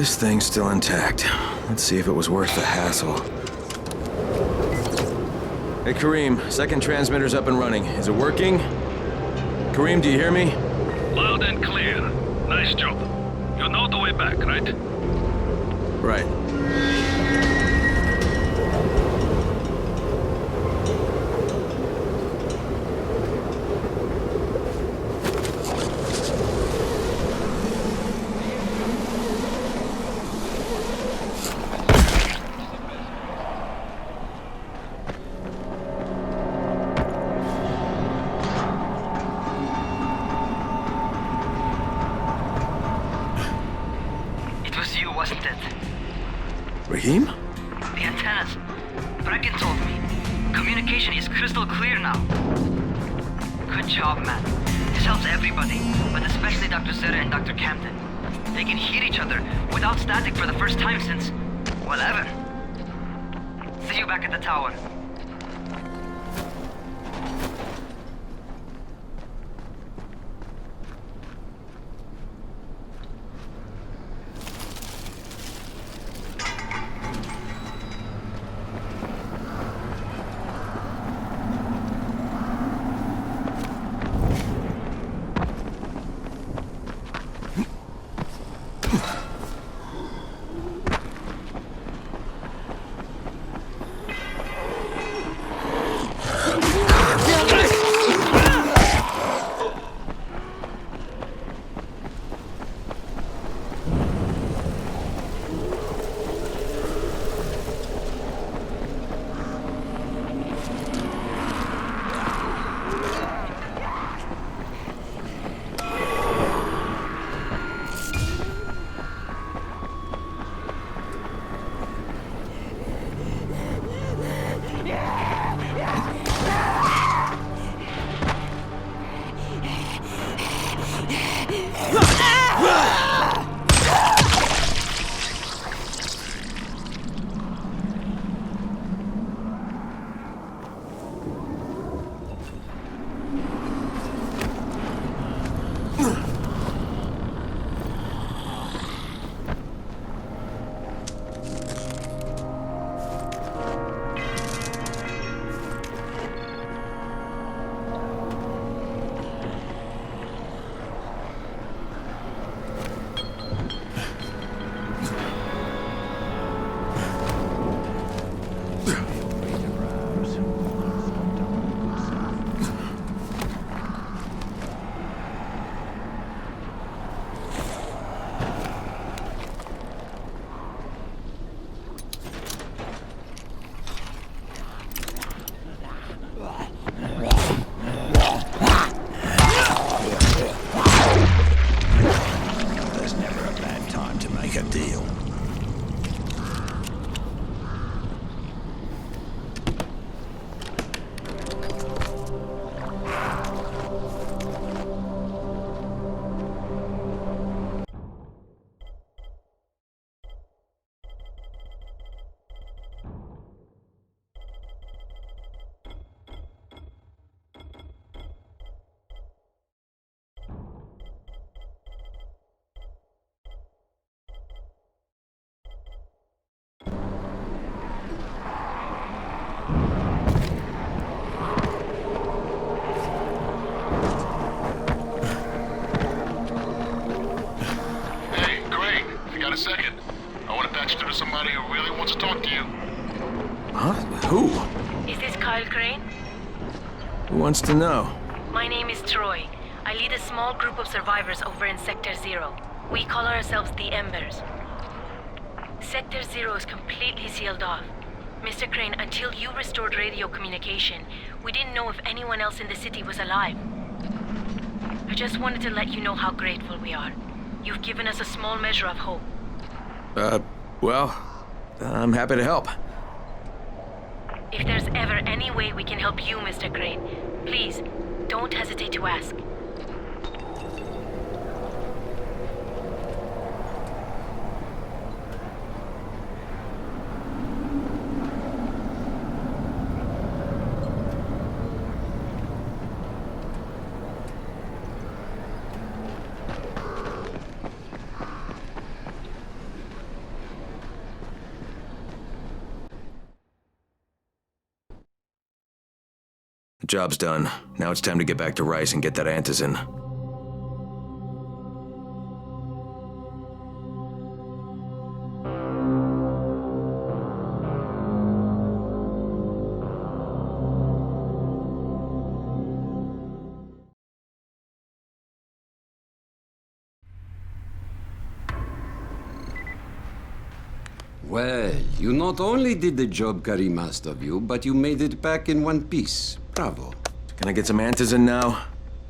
This thing's still intact. Let's see if it was worth the hassle. Hey, Kareem, second transmitter's up and running. Is it working? Kareem, do you hear me? Loud and clear. Nice job. You know the way back, right? Right. Rahim? The antennas. Brecken told me. Communication is crystal clear now. Good job, man. This helps everybody, but especially Dr. Zere and Dr. Camden. They can hear each other without static for the first time since, well, ever. See you back at the tower. A second. I want to patch you through to somebody who really wants to talk to you. Huh? Who? Is this Kyle Crane? Who wants to know? My name is Troy. I lead a small group of survivors over in Sector Zero. We call ourselves the Embers. Sector Zero is completely sealed off. Mr. Crane, until you restored radio communication, we didn't know if anyone else in the city was alive. I just wanted to let you know how grateful we are. You've given us a small measure of hope. Well, I'm happy to help. If there's ever any way we can help you, Mr. Crane, please, don't hesitate to ask. The job's done. Now it's time to get back to Rice and get that antizin. Well, you not only did the job Karim asked of you, but you made it back in one piece. Bravo. Can I get some antizin now?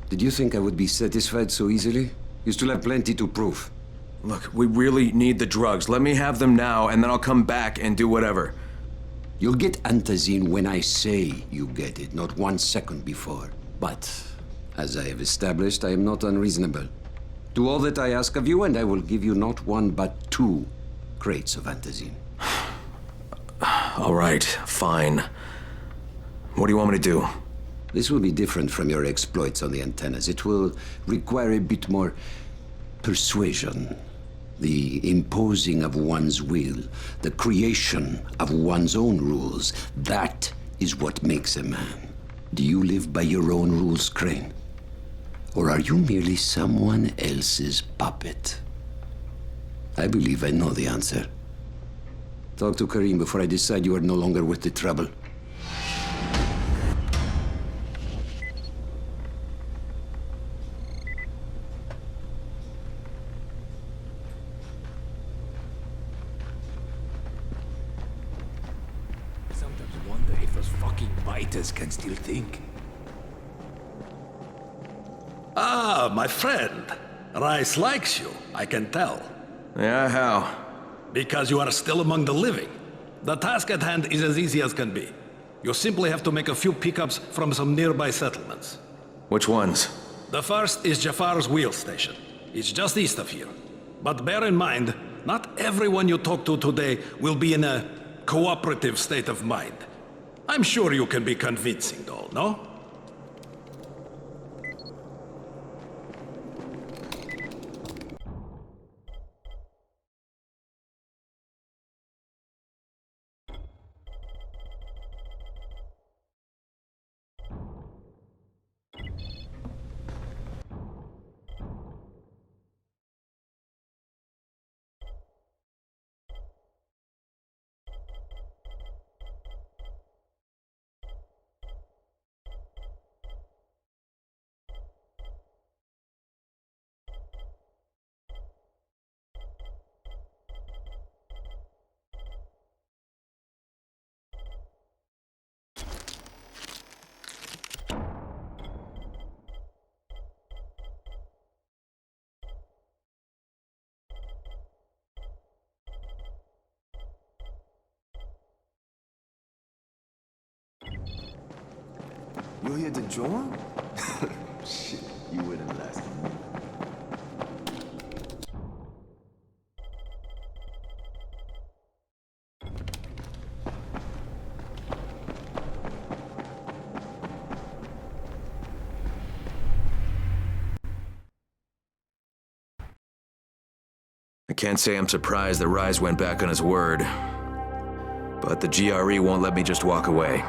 Did you think I would be satisfied so easily? You still have plenty to prove. Look, we really need the drugs. Let me have them now, and then I'll come back and do whatever. You'll get antizin when I say you get it, not 1 second before. But, as I have established, I am not unreasonable. Do all that I ask of you, and I will give you not 1, but 2 crates of antizin. All right, fine. What do you want me to do? This will be different from your exploits on the antennas. It will require a bit more persuasion. The imposing of one's will, the creation of one's own rules. That is what makes a man. Do you live by your own rules, Crane? Or are you merely someone else's puppet? I believe I know the answer. Talk to Karim before I decide you are no longer worth the trouble. Sometimes wonder if those fucking biters can still think. Ah, my friend. Rice likes you, I can tell. Yeah, how? Because you are still among the living. The task at hand is as easy as can be. You simply have to make a few pickups from some nearby settlements. Which ones? The first is Jafar's wheel station. It's just east of here. But bear in mind, not everyone you talk to today will be in a cooperative state of mind. I'm sure you can be convincing, though, no? You're here to join? Shit, you wouldn't last. I can't say I'm surprised that Rise went back on his word. But the GRE won't let me just walk away.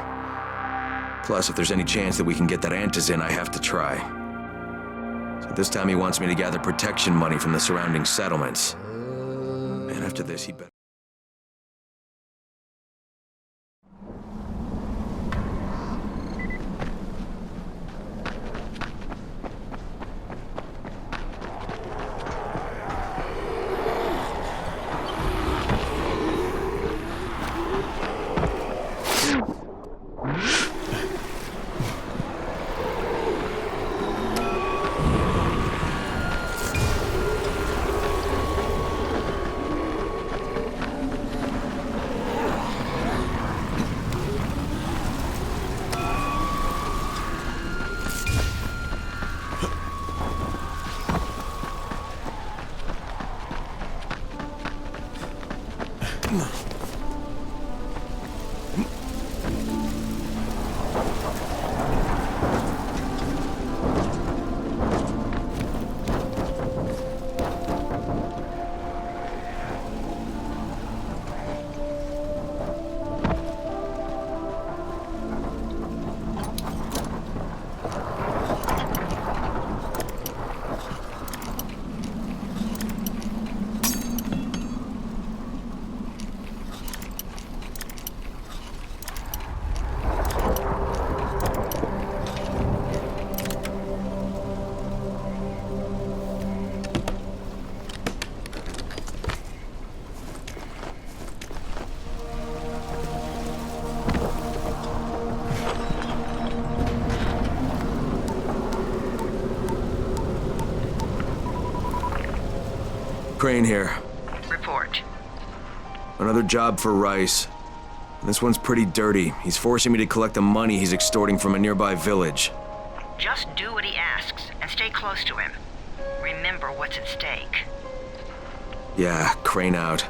Plus, if there's any chance that we can get that antizin, I have to try. So this time he wants me to gather protection money from the surrounding settlements. And after this, he better... Crane here. Report. Another job for Rice. This one's pretty dirty. He's forcing me to collect the money he's extorting from a nearby village. Just do what he asks and stay close to him. Remember what's at stake. Yeah, Crane out.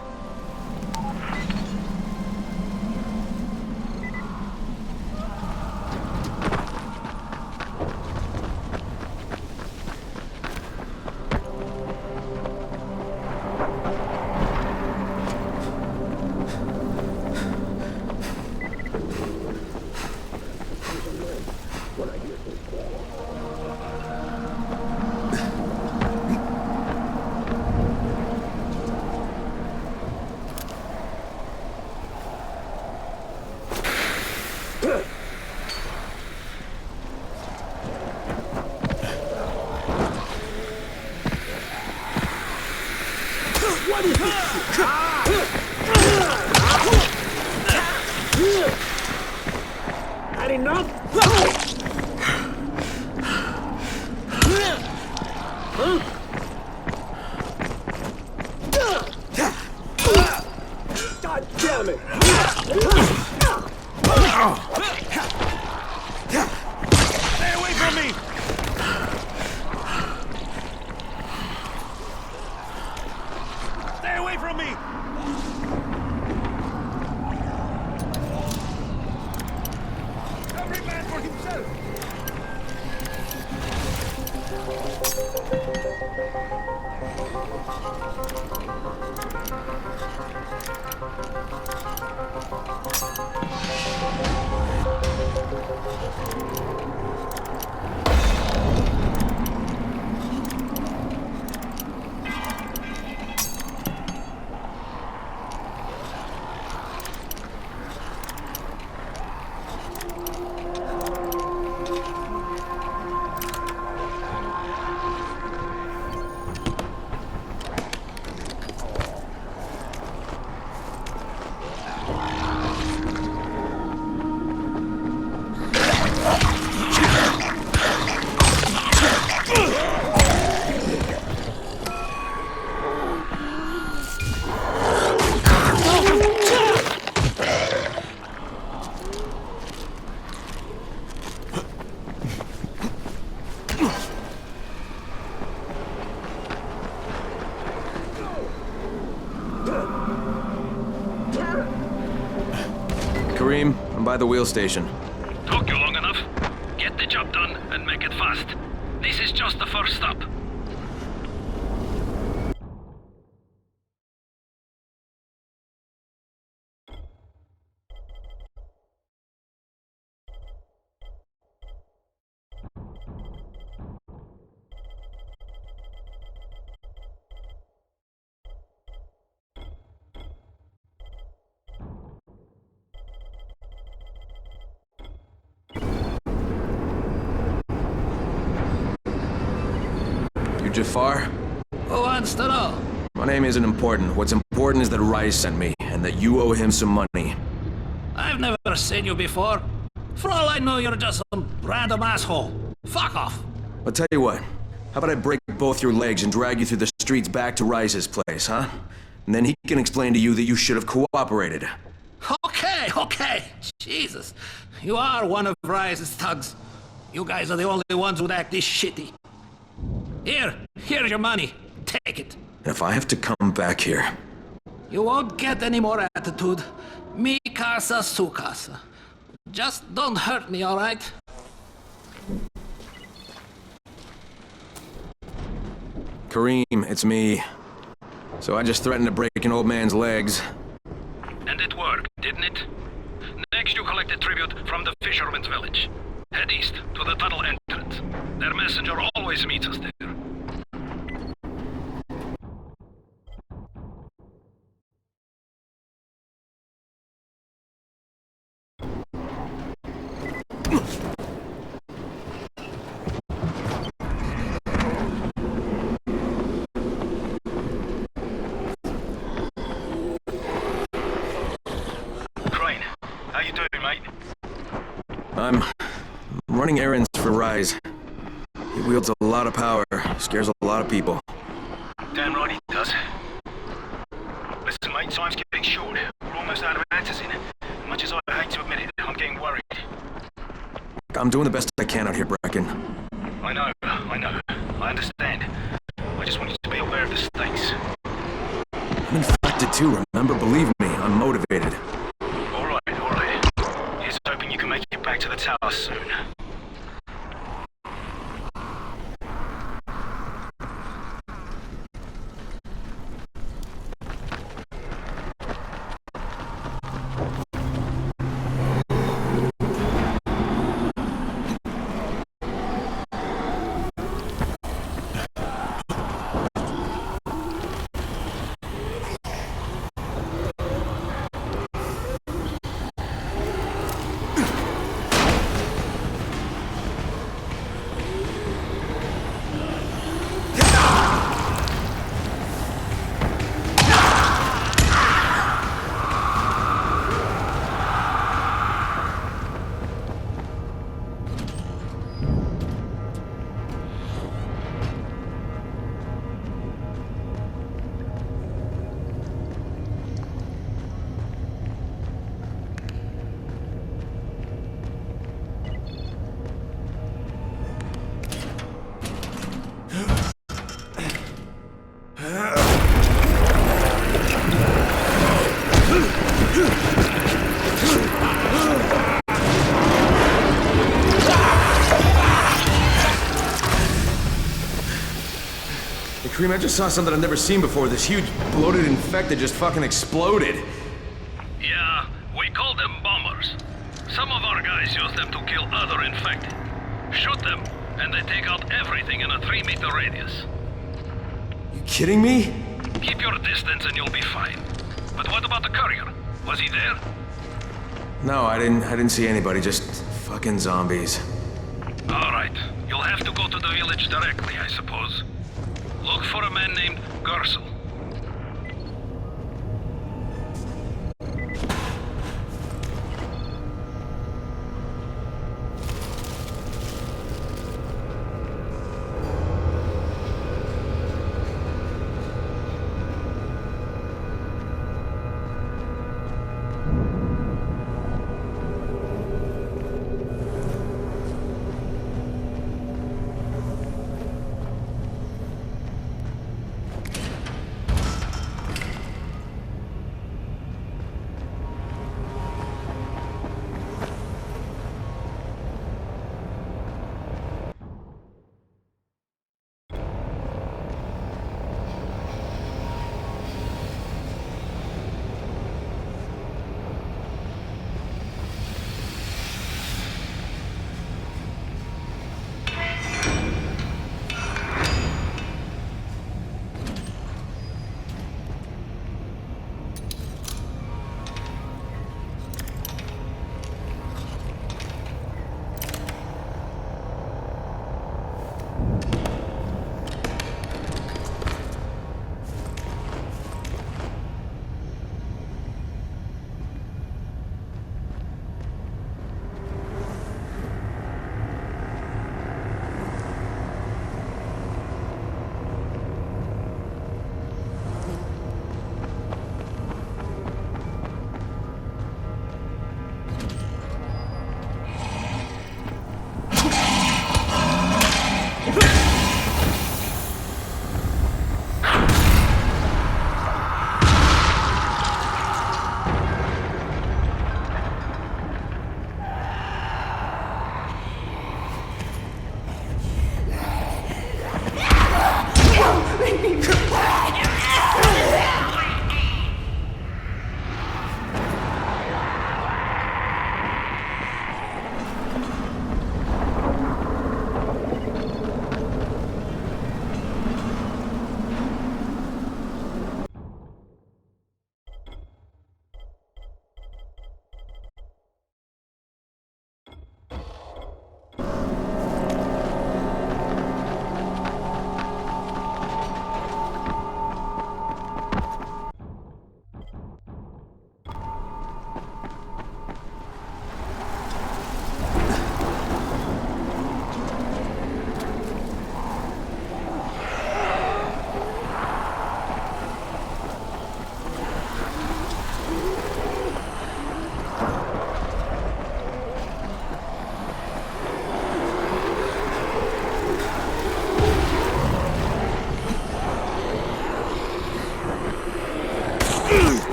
What is this shit? Had enough? God damn it! Stay away from me! Stay away from me! Every man for himself! Kareem, I'm by the wheel station. Took you long enough. Get the job done and make it fast. This is just the first stop. You Jafar? Who wants to know? My name isn't important. What's important is that Rice sent me, and that you owe him some money. I've never seen you before. For all I know, you're just some random asshole. Fuck off. I'll tell you what. How about I break both your legs and drag you through the streets back to Rice's place, huh? And then he can explain to you that you should have cooperated. Okay. Jesus. You are one of Rise's thugs. You guys are the only ones who'd act this shitty. Here's your money. Take it. And if I have to come back here... You won't get any more attitude. Mi casa, su casa. Just don't hurt me, all right? Kareem, it's me. So I just threatened to break an old man's legs. And it worked, didn't it? Next you collect a tribute from the fisherman's village. Head east to the tunnel entrance. Their messenger always meets us there. Crane, how you doing, mate? I'm running errands for Rise. He wields a lot of power, scares a lot of people. Damn right he does. Listen, mate, time's getting short. We're almost out of antizin. Much as I hate to admit it, I'm getting worried. I'm doing the best I can out here, Brecken. I know. I understand. I just want you to be aware of the stakes. I'm infected too, remember? Believe me, I'm motivated. All right. Here's hoping you can make it back to the tower soon. Kareem, I just saw something I've never seen before. This huge, bloated infected just fucking exploded. Yeah, we call them bombers. Some of our guys use them to kill other infected. Shoot them, and they take out everything in a 3-meter radius. You kidding me? Keep your distance and you'll be fine. But what about the courier? Was he there? No, I didn't see anybody, just fucking zombies. All right, you'll have to go to the village directly, I suppose. Look for a man named Gersel.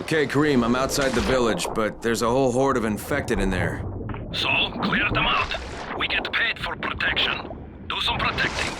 Okay, Kareem, I'm outside the village, but there's a whole horde of infected in there. So, clear them out. We get paid for protection. Do some protecting.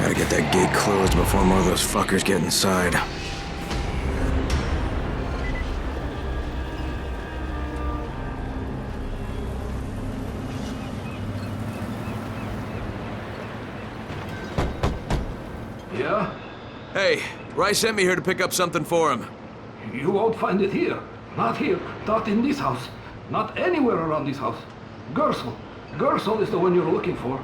Gotta get that gate closed before more of those fuckers get inside. Yeah? Hey, Rice sent me here to pick up something for him. You won't find it here. Not here. Not in this house. Not anywhere around this house. Gersel. Gersel is the one you're looking for.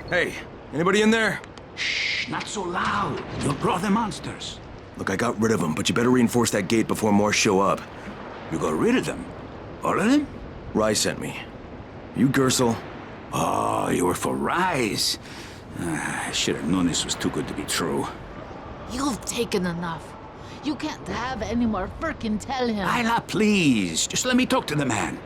Hey, anybody in there? Shh, not so loud. You'll draw the monsters. Look, I got rid of them, but you better reinforce that gate before more show up. You got rid of them? All of them? Rise sent me. You Gersel? Oh, you were for Rise. I should have known this was too good to be true. You've taken enough. You can't have any more. Firkin, tell him. Isla, please. Just let me talk to the man.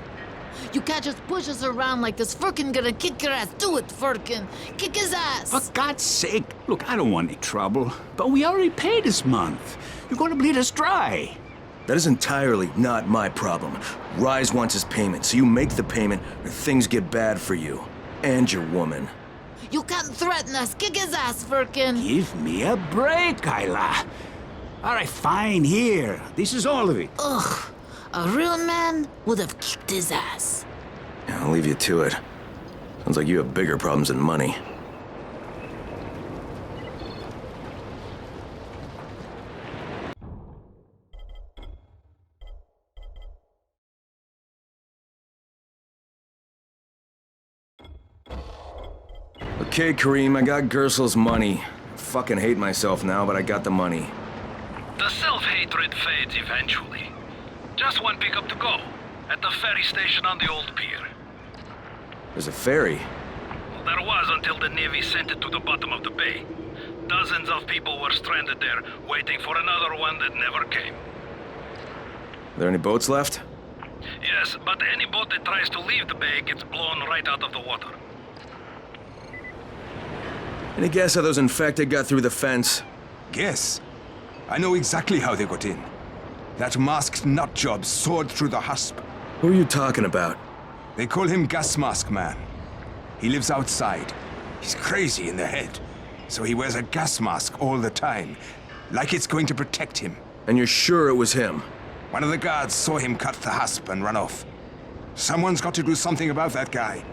You can't just push us around like this. Firkin gonna kick your ass. Do it, Firkin. Kick his ass. For God's sake. Look, I don't want any trouble. But we already paid this month. You're gonna bleed us dry. That is entirely not my problem. Rise wants his payment, so you make the payment or things get bad for you. And your woman. You can't threaten us. Kick his ass, Firkin. Give me a break, Isla. All right, fine, here. This is all of it. Ugh. A real man would have kicked his ass. Yeah, I'll leave you to it. Sounds like you have bigger problems than money. Okay, Kareem, I got Gersel's money. I fucking hate myself now, but I got the money. The self-hatred fades eventually. Just one pickup to go. At the ferry station on the old pier. There's a ferry? Well, there was until the Navy sent it to the bottom of the bay. Dozens of people were stranded there, waiting for another one that never came. Are there any boats left? Yes, but any boat that tries to leave the bay gets blown right out of the water. Any guess how those infected got through the fence? Guess? I know exactly how they got in. That masked nutjob soared through the husp. Who are you talking about? They call him Gas Mask Man. He lives outside. He's crazy in the head, so he wears a gas mask all the time, like it's going to protect him. And you're sure it was him? One of the guards saw him cut the husp and run off. Someone's got to do something about that guy.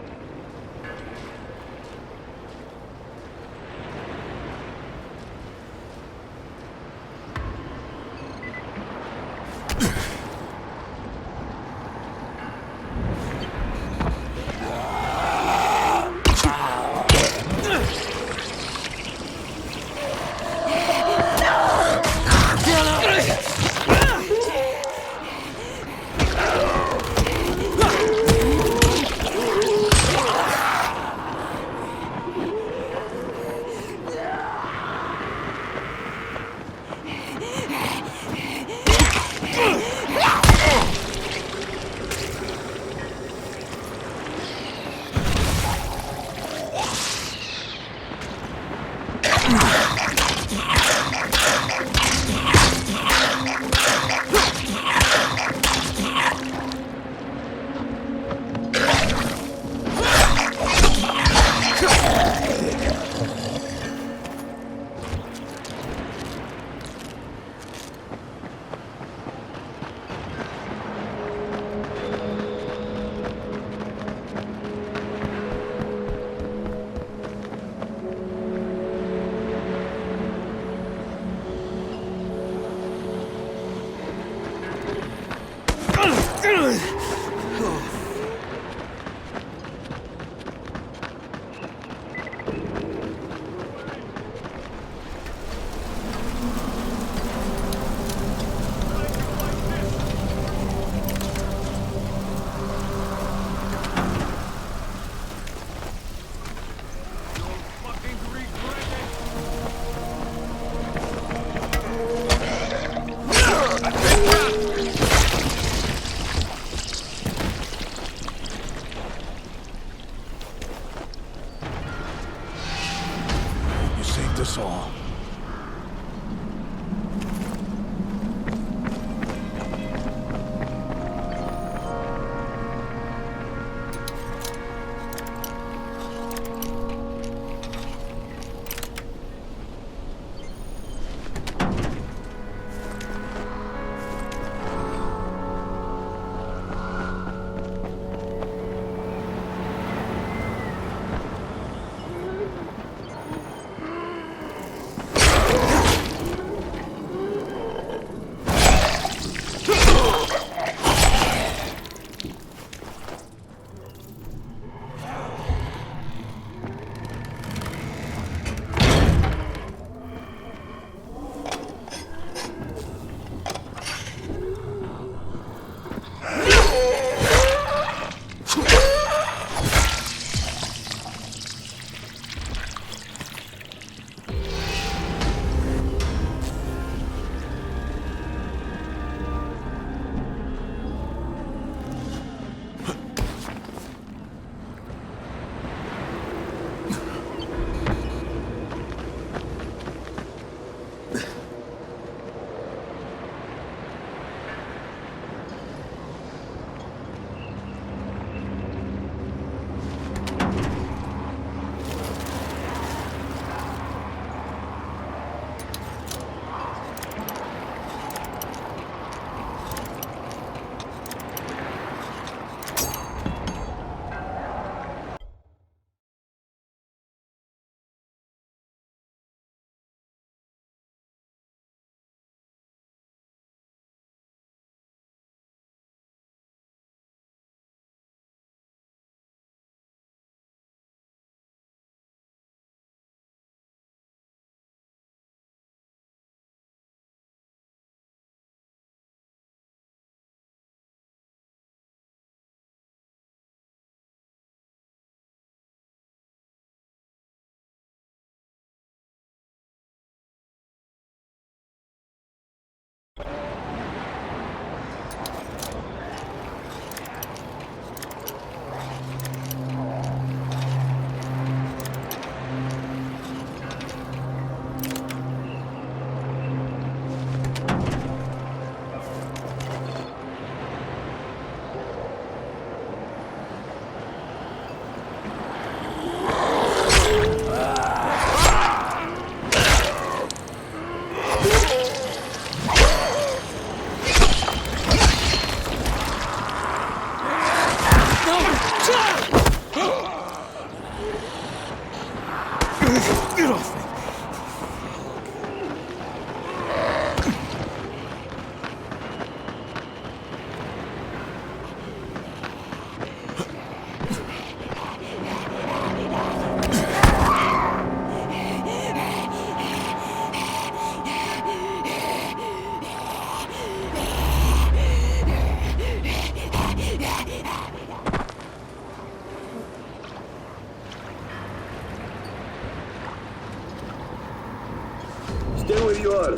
you are.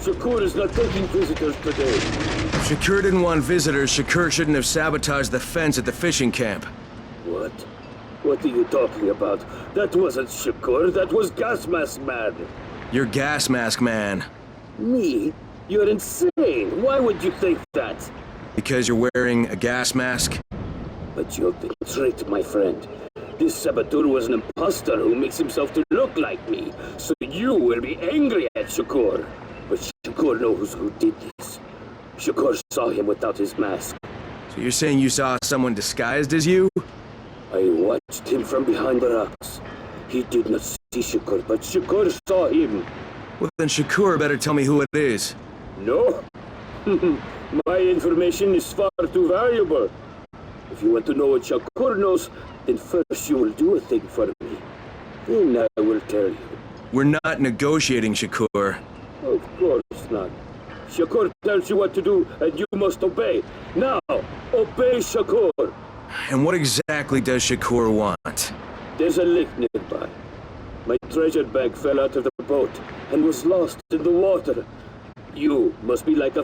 Shakur is not taking visitors today. If Shakur didn't want visitors, Shakur shouldn't have sabotaged the fence at the fishing camp. What? What are you talking about? That wasn't Shakur, that was Gas Mask Man. You're Gas Mask Man. Me? You're insane. Why would you think that? Because you're wearing a gas mask? But you've been tricked, my friend. This saboteur was an imposter who makes himself to look like me. So you will be angry at Shakur. But Shakur knows who did this. Shakur saw him without his mask. So you're saying you saw someone disguised as you? I watched him from behind the rocks. He did not see Shakur, but Shakur saw him. Well, then Shakur better tell me who it is. No? My information is far too valuable. If you want to know what Shakur knows, then first you will do a thing for me. Then I will tell you. We're not negotiating, Shakur. Of course not. Shakur tells you what to do, and you must obey. Now, obey Shakur. And what exactly does Shakur want? There's a lake nearby. My treasure bag fell out of the boat and was lost in the water. You must be like a...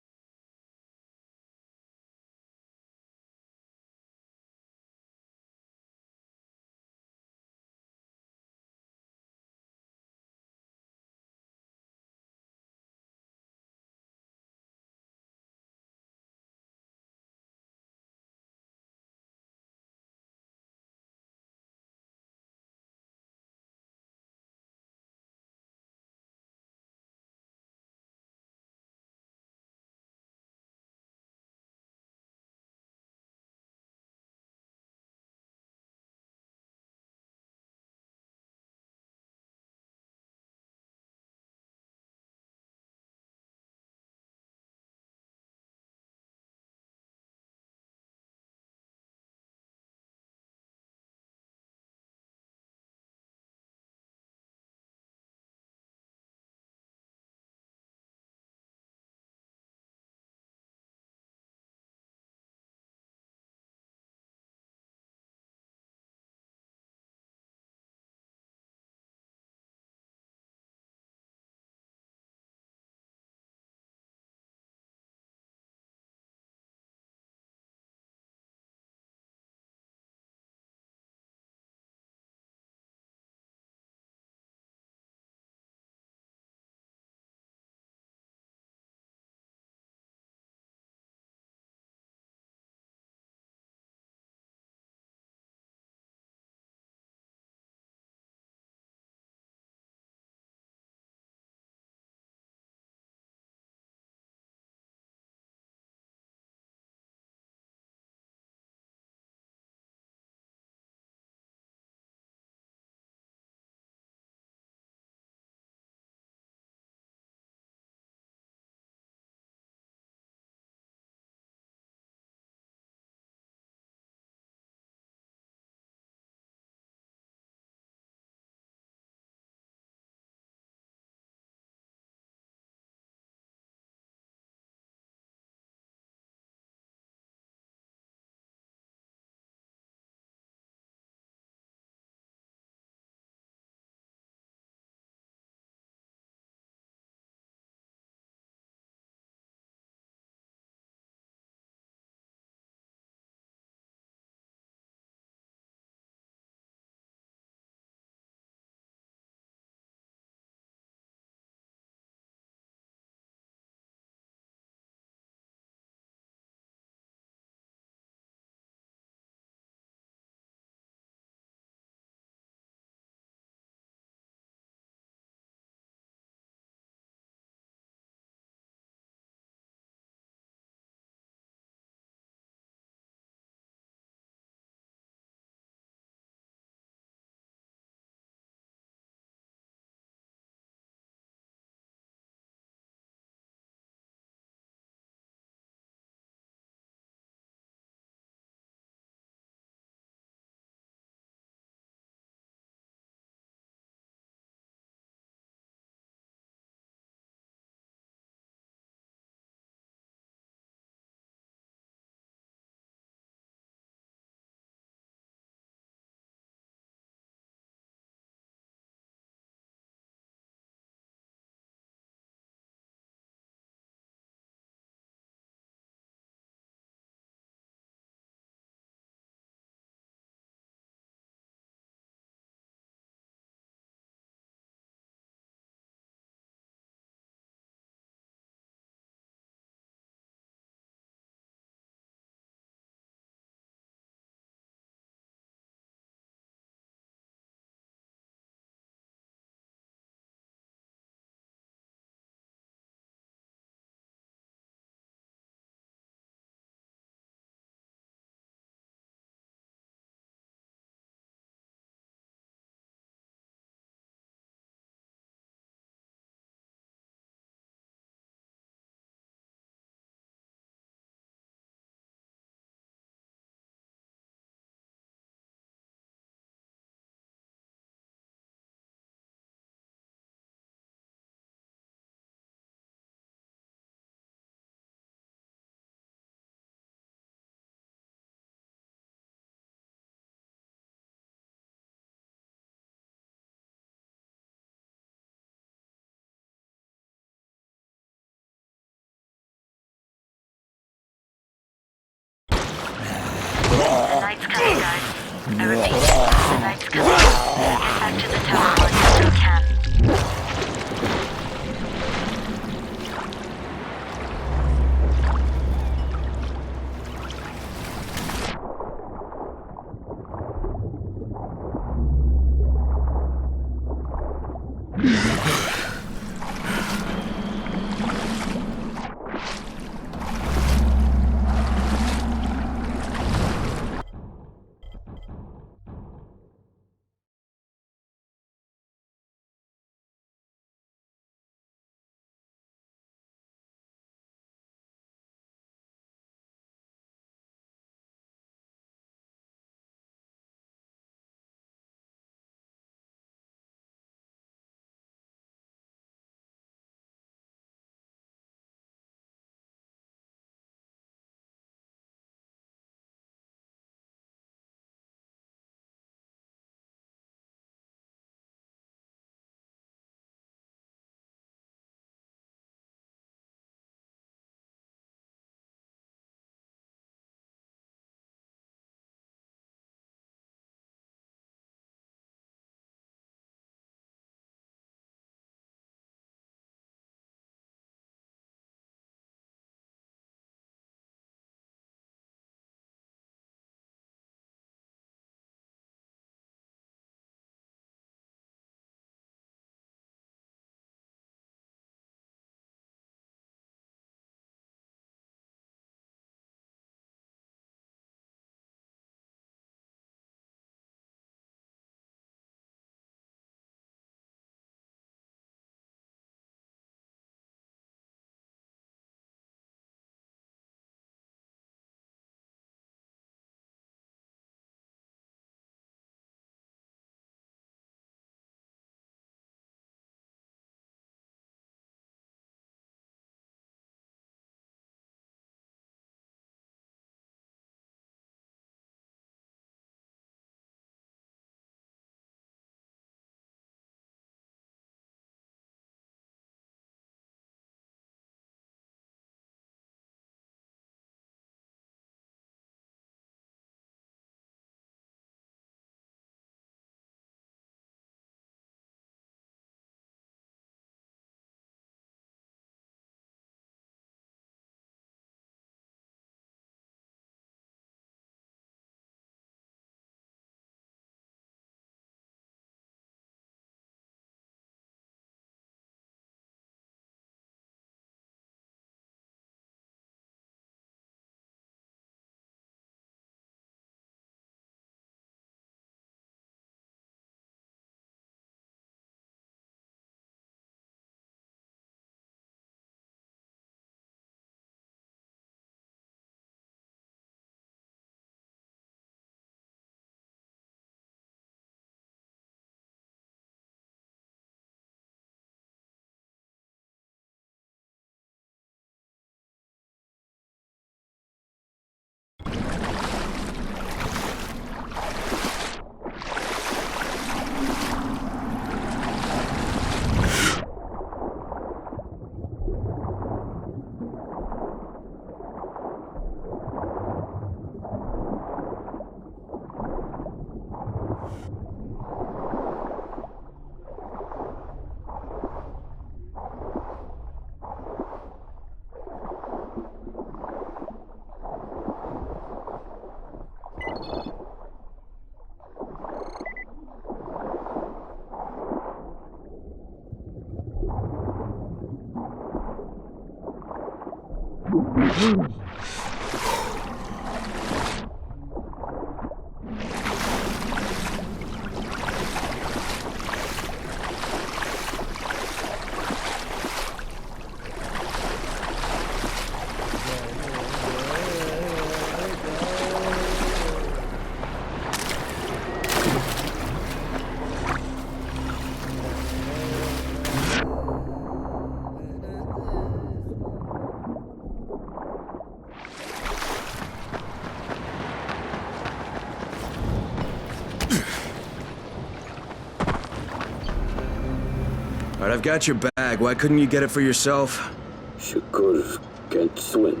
All right, I've got your bag. Why couldn't you get it for yourself? Shakur can't swim.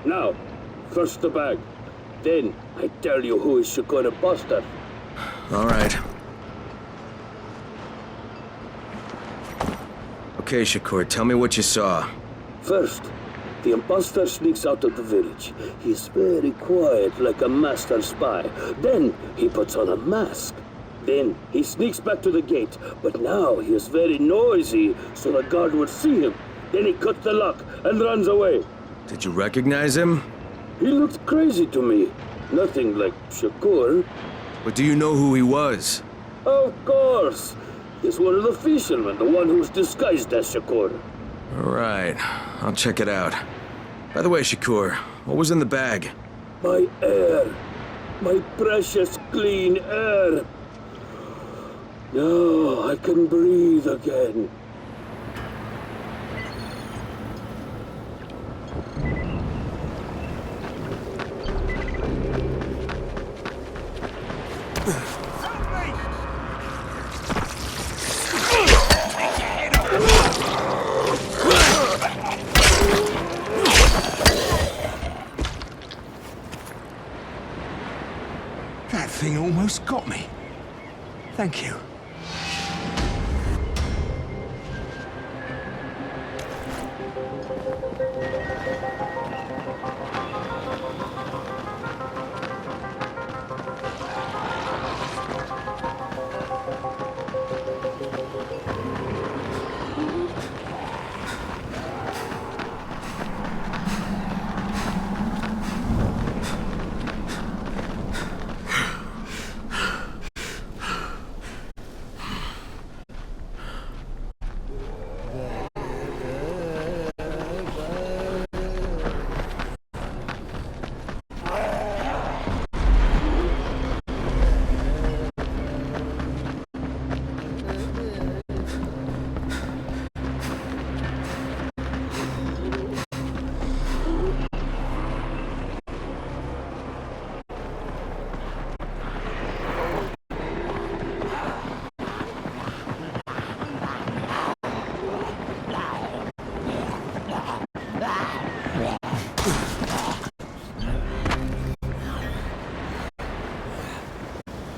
Now, first the bag. Then, I tell you who is Shakur imposter. All right. Okay, Shakur, tell me what you saw. First, the imposter sneaks out of the village. He's very quiet, like a master spy. Then, he puts on a mask. Then he sneaks back to the gate, but now he is very noisy, so the guard would see him. Then he cuts the lock and runs away. Did you recognize him? He looked crazy to me. Nothing like Shakur. But do you know who he was? Of course. He's one of the fishermen, the one who's disguised as Shakur. All right, I'll check it out. By the way, Shakur, what was in the bag? My air. My precious clean air. Now I can breathe again. That thing almost got me. Thank you.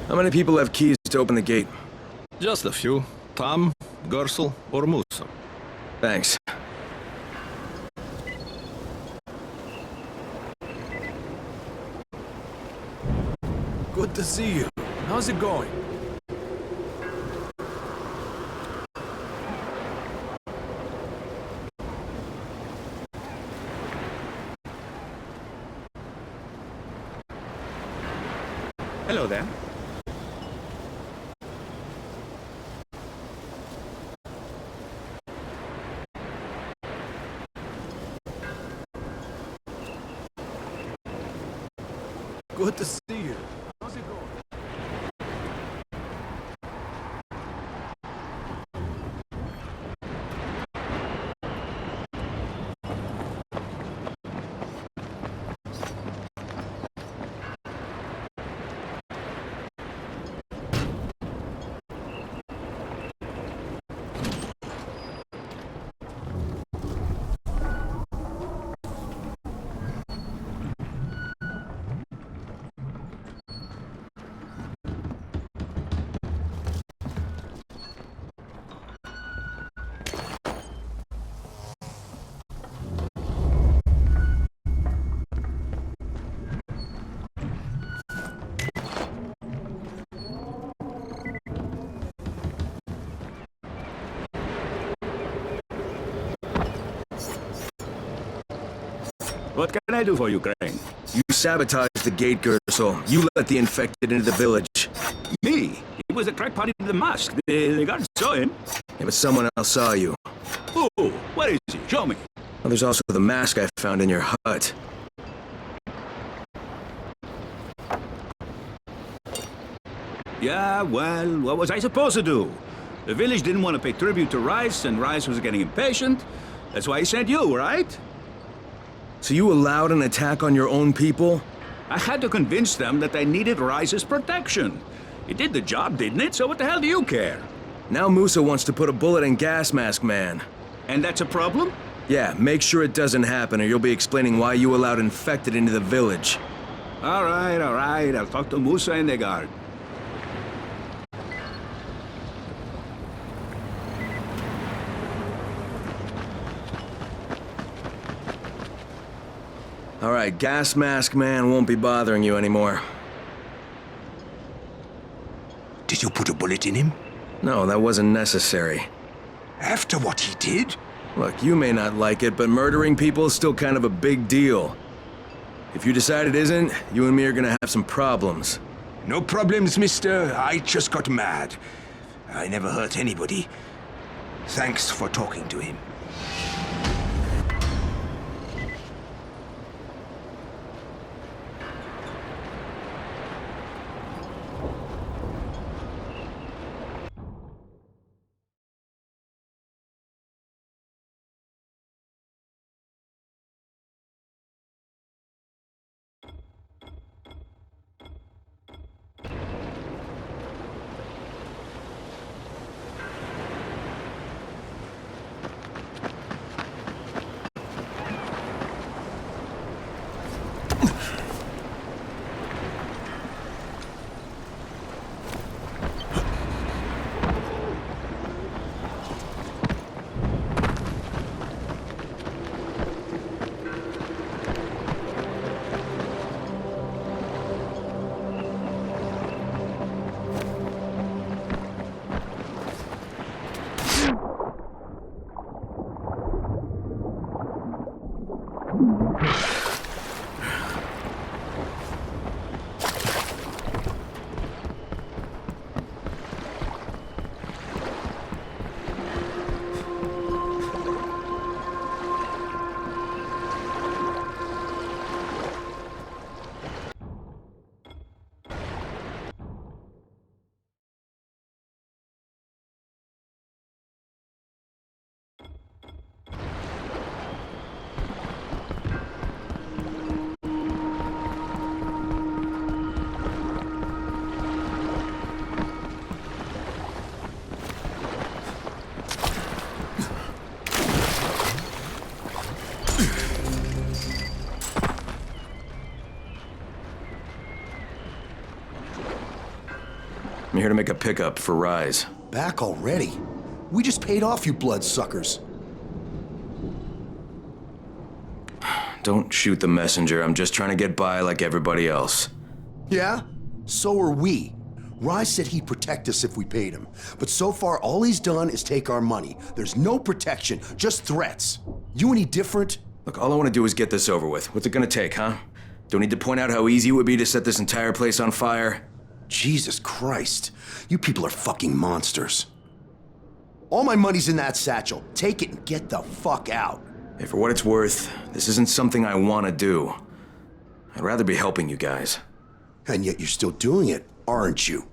How many people have keys to open the gate? Just a few. Tom, Gersel, or Musa. Thanks. Good to see you. How's it going? Hello there. Good to see you. How's it going? What can I do for you, Crane? You sabotaged the gate, Gersel. You let the infected into the village. Me? He was a crackpot in the mask. The guards saw him. Yeah, but someone else saw you. Who? Where is he? Show me. Well, there's also the mask I found in your hut. Yeah, well, what was I supposed to do? The village didn't want to pay tribute to Rice, and Rice was getting impatient. That's why he sent you, right? So you allowed an attack on your own people? I had to convince them that they needed Rice's protection. It did the job, didn't it? So what the hell do you care? Now Musa wants to put a bullet in Gas Mask Man. And that's a problem? Yeah, make sure it doesn't happen or you'll be explaining why you allowed infected into the village. All right. I'll talk to Musa and the guard. All right, Gas Mask Man won't be bothering you anymore. Did you put a bullet in him? No, that wasn't necessary. After what he did? Look, you may not like it, but murdering people is still kind of a big deal. If you decide it isn't, you and me are gonna have some problems. No problems, mister. I just got mad. I never hurt anybody. Thanks for talking to him. I'm here to make a pickup for Rise. Back already? We just paid off, you bloodsuckers. Don't shoot the messenger. I'm just trying to get by like everybody else. Yeah? So are we. Rise said he'd protect us if we paid him. But so far, all he's done is take our money. There's no protection, just threats. You any different? Look, all I want to do is get this over with. What's it gonna take, huh? Don't need to point out how easy it would be to set this entire place on fire? Jesus Christ. You people are fucking monsters. All my money's in that satchel. Take it and get the fuck out. Hey, for what it's worth, this isn't something I want to do. I'd rather be helping you guys. And yet you're still doing it, aren't you?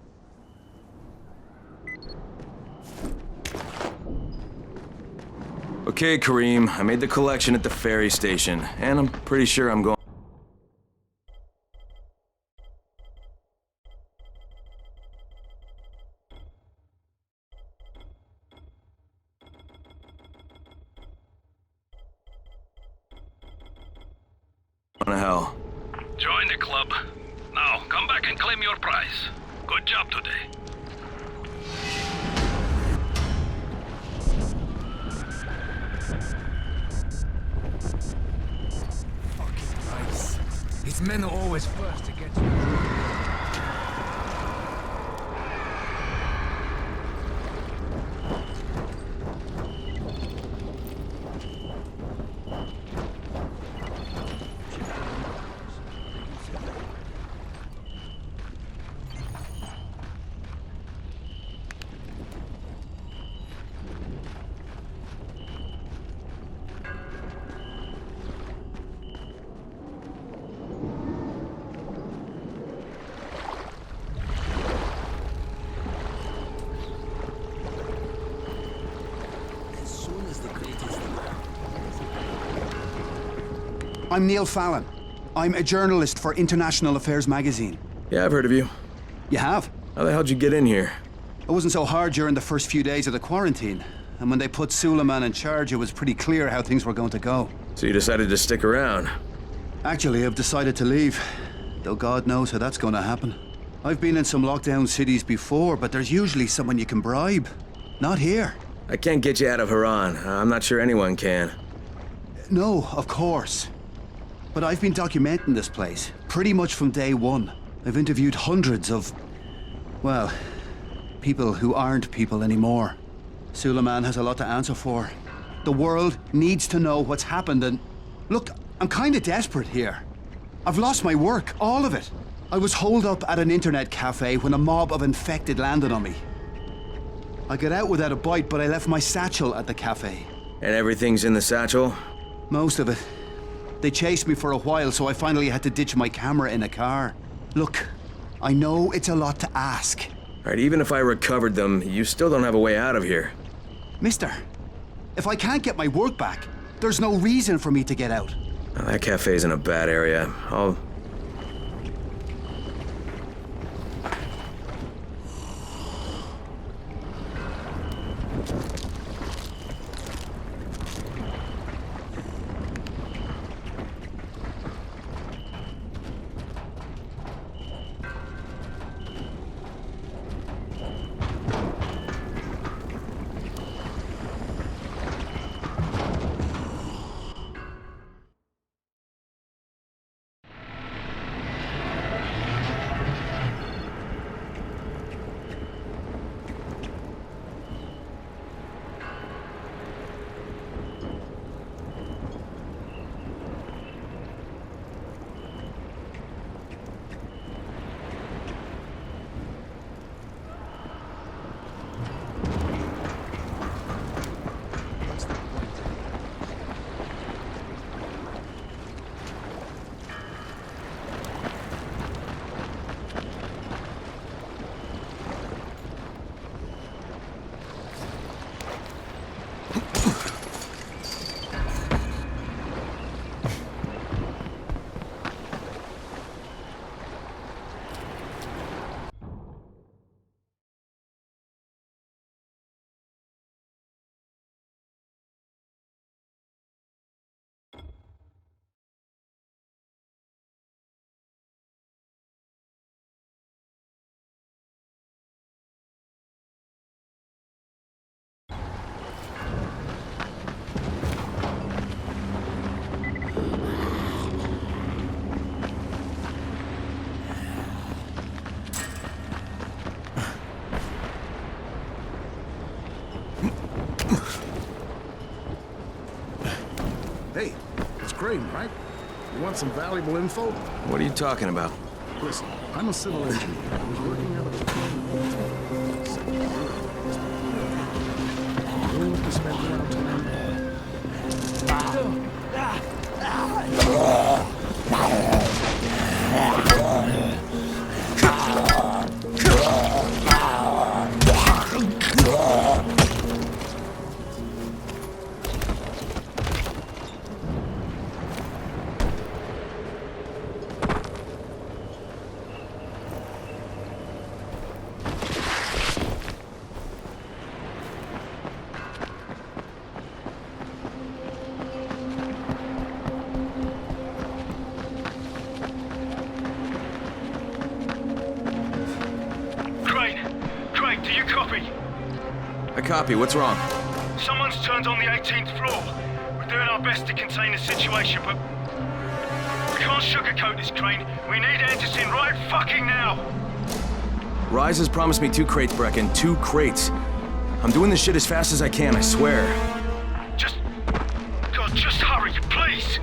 Okay, Kareem, I made the collection at the ferry station, and I'm pretty sure I'm going... to hell. Join the club. Now, come back and claim your prize. Good job today. Fucking Rice. His men are always first to get to you. I'm Neil Fallon. I'm a journalist for International Affairs magazine. Yeah, I've heard of you. You have? How the hell'd you get in here? It wasn't so hard during the first few days of the quarantine. And when they put Suleiman in charge, it was pretty clear how things were going to go. So you decided to stick around? Actually, I've decided to leave. Though God knows how that's going to happen. I've been in some lockdown cities before, but there's usually someone you can bribe. Not here. I can't get you out of Haran. I'm not sure anyone can. No, of course. But I've been documenting this place, pretty much from day one. I've interviewed hundreds of... well, People who aren't people anymore. Suleiman has a lot to answer for. The world needs to know what's happened and... Look, I'm kinda desperate here. I've lost my work, all of it. I was holed up at an internet cafe when a mob of infected landed on me. I got out without a bite, but I left my satchel at the cafe. And everything's in the satchel? Most of it. They chased me for a while, so I finally had to ditch my camera in a car. Look, I know it's a lot to ask. Alright, even if I recovered them, you still don't have a way out of here. Mister, if I can't get my work back, there's no reason for me to get out. Oh, that cafe's in a bad area. I'll... Hey, it's Crane, right? You want some valuable info? What are you talking about? Listen, I'm a civil engineer. I was working out of the... to spend a lot of time Copy, what's wrong? Someone's turned on the 18th floor. We're doing our best to contain the situation, but we can't sugarcoat this, Crane. We need Anderson right fucking now. Rise has promised me 2 crates, Brecken. 2 crates. I'm doing this shit as fast as I can, I swear. God, just hurry, please.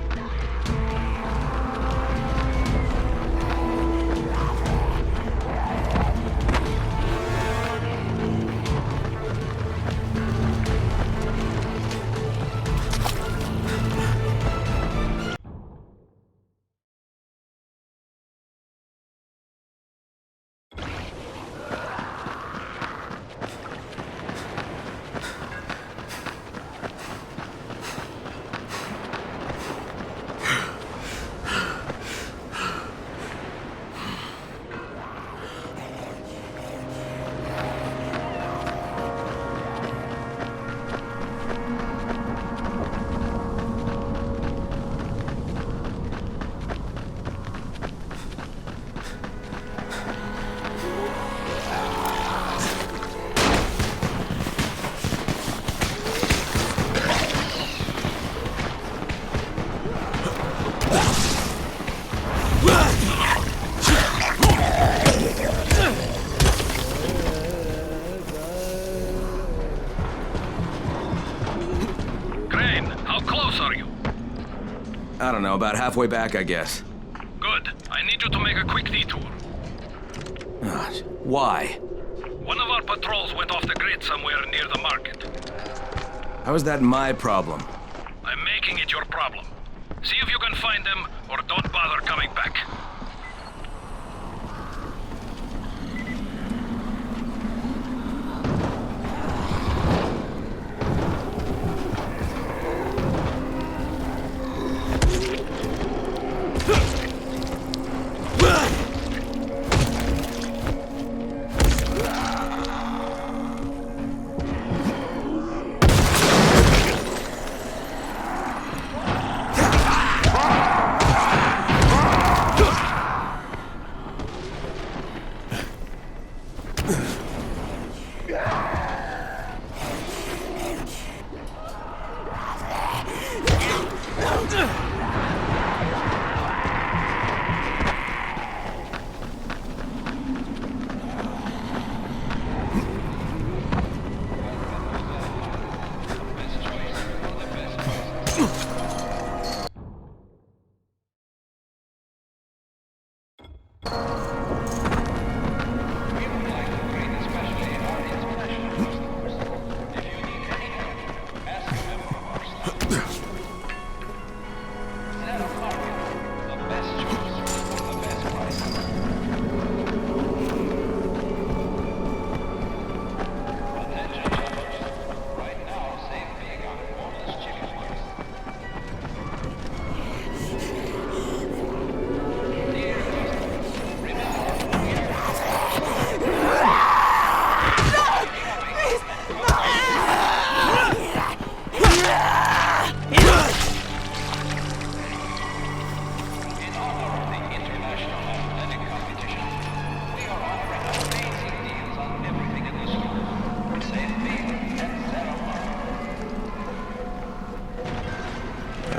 Crane, how close are you? I don't know, about halfway back, I guess. Good. I need you to make a quick detour. Why? One of our patrols went off the grid somewhere near the market. How is that my problem? I'm making it your problem. See if you can find them, or don't bother coming back.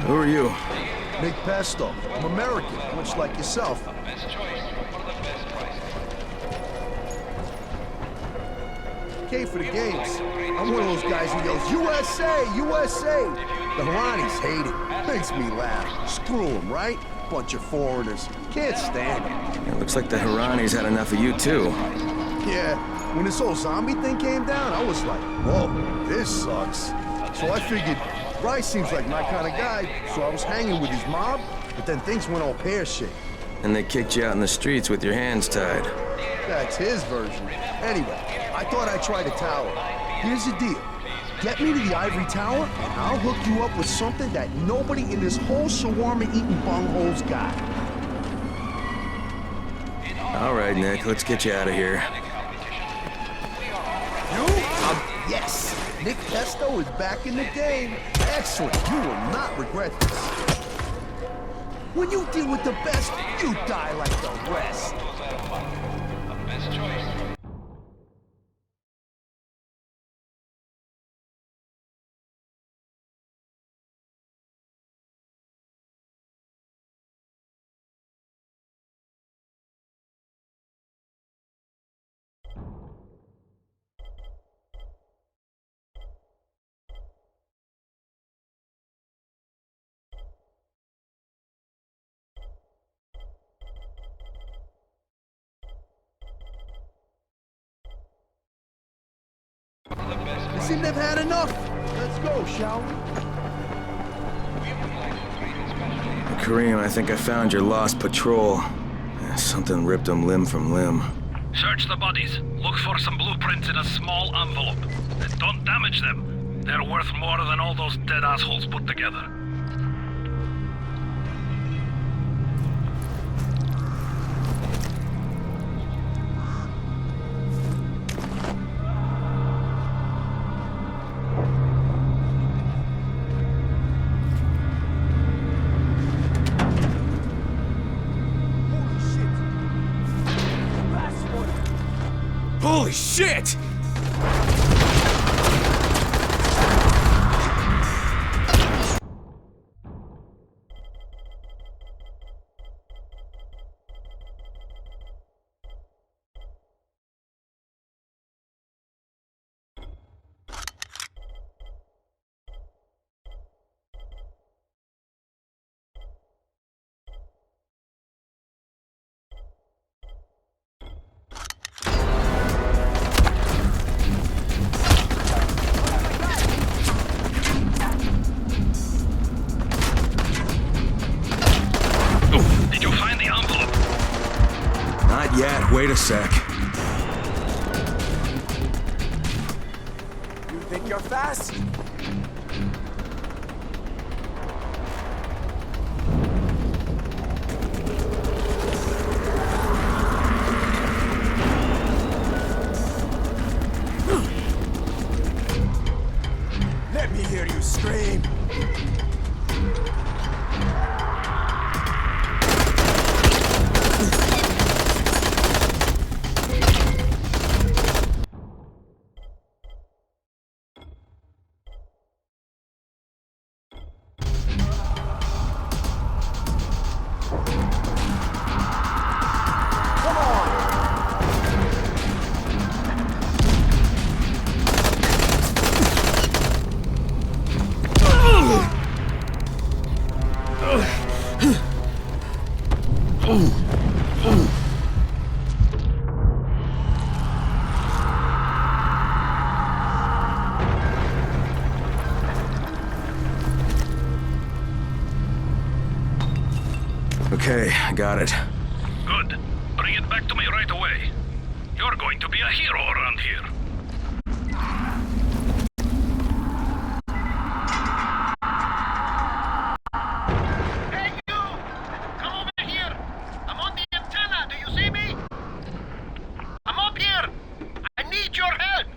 Who are you? Nick Pesto. I'm American, much like yourself. Came for the games. I'm one of those guys who yells, USA! USA! The Haranis hate it. Makes me laugh. Screw them, right? Bunch of foreigners. Can't stand them. It looks like the Haranis had enough of you, too. Yeah, when this whole zombie thing came down, I was like, whoa, this sucks. So I figured, Rice seems like my kind of guy, so I was hanging with his mob, but then things went all pear-shaped. And they kicked you out in the streets with your hands tied. That's his version. Anyway, I thought I'd try the tower. Here's the deal. Get me to the Ivory Tower, and I'll hook you up with something that nobody in this whole shawarma-eating bunghole's got. All right, Nick, let's get you out of here. Yes! Nick Pesto is back in the game. Excellent. You will not regret this. When you deal with the best, you die like the rest. They seem to have had enough. Let's go, shall we? Kareem, I think I found your lost patrol. Something ripped them limb from limb. Search the bodies. Look for some blueprints in a small envelope. And don't damage them. They're worth more than all those dead assholes put together. Holy shit! wait a sec. You think you're fast? Let me hear you scream. Okay, I got it. Good. Bring it back to me right away. You're going to be a hero around here. Hey, you! Come over here! I'm on the antenna, do you see me? I'm up here! I need your help!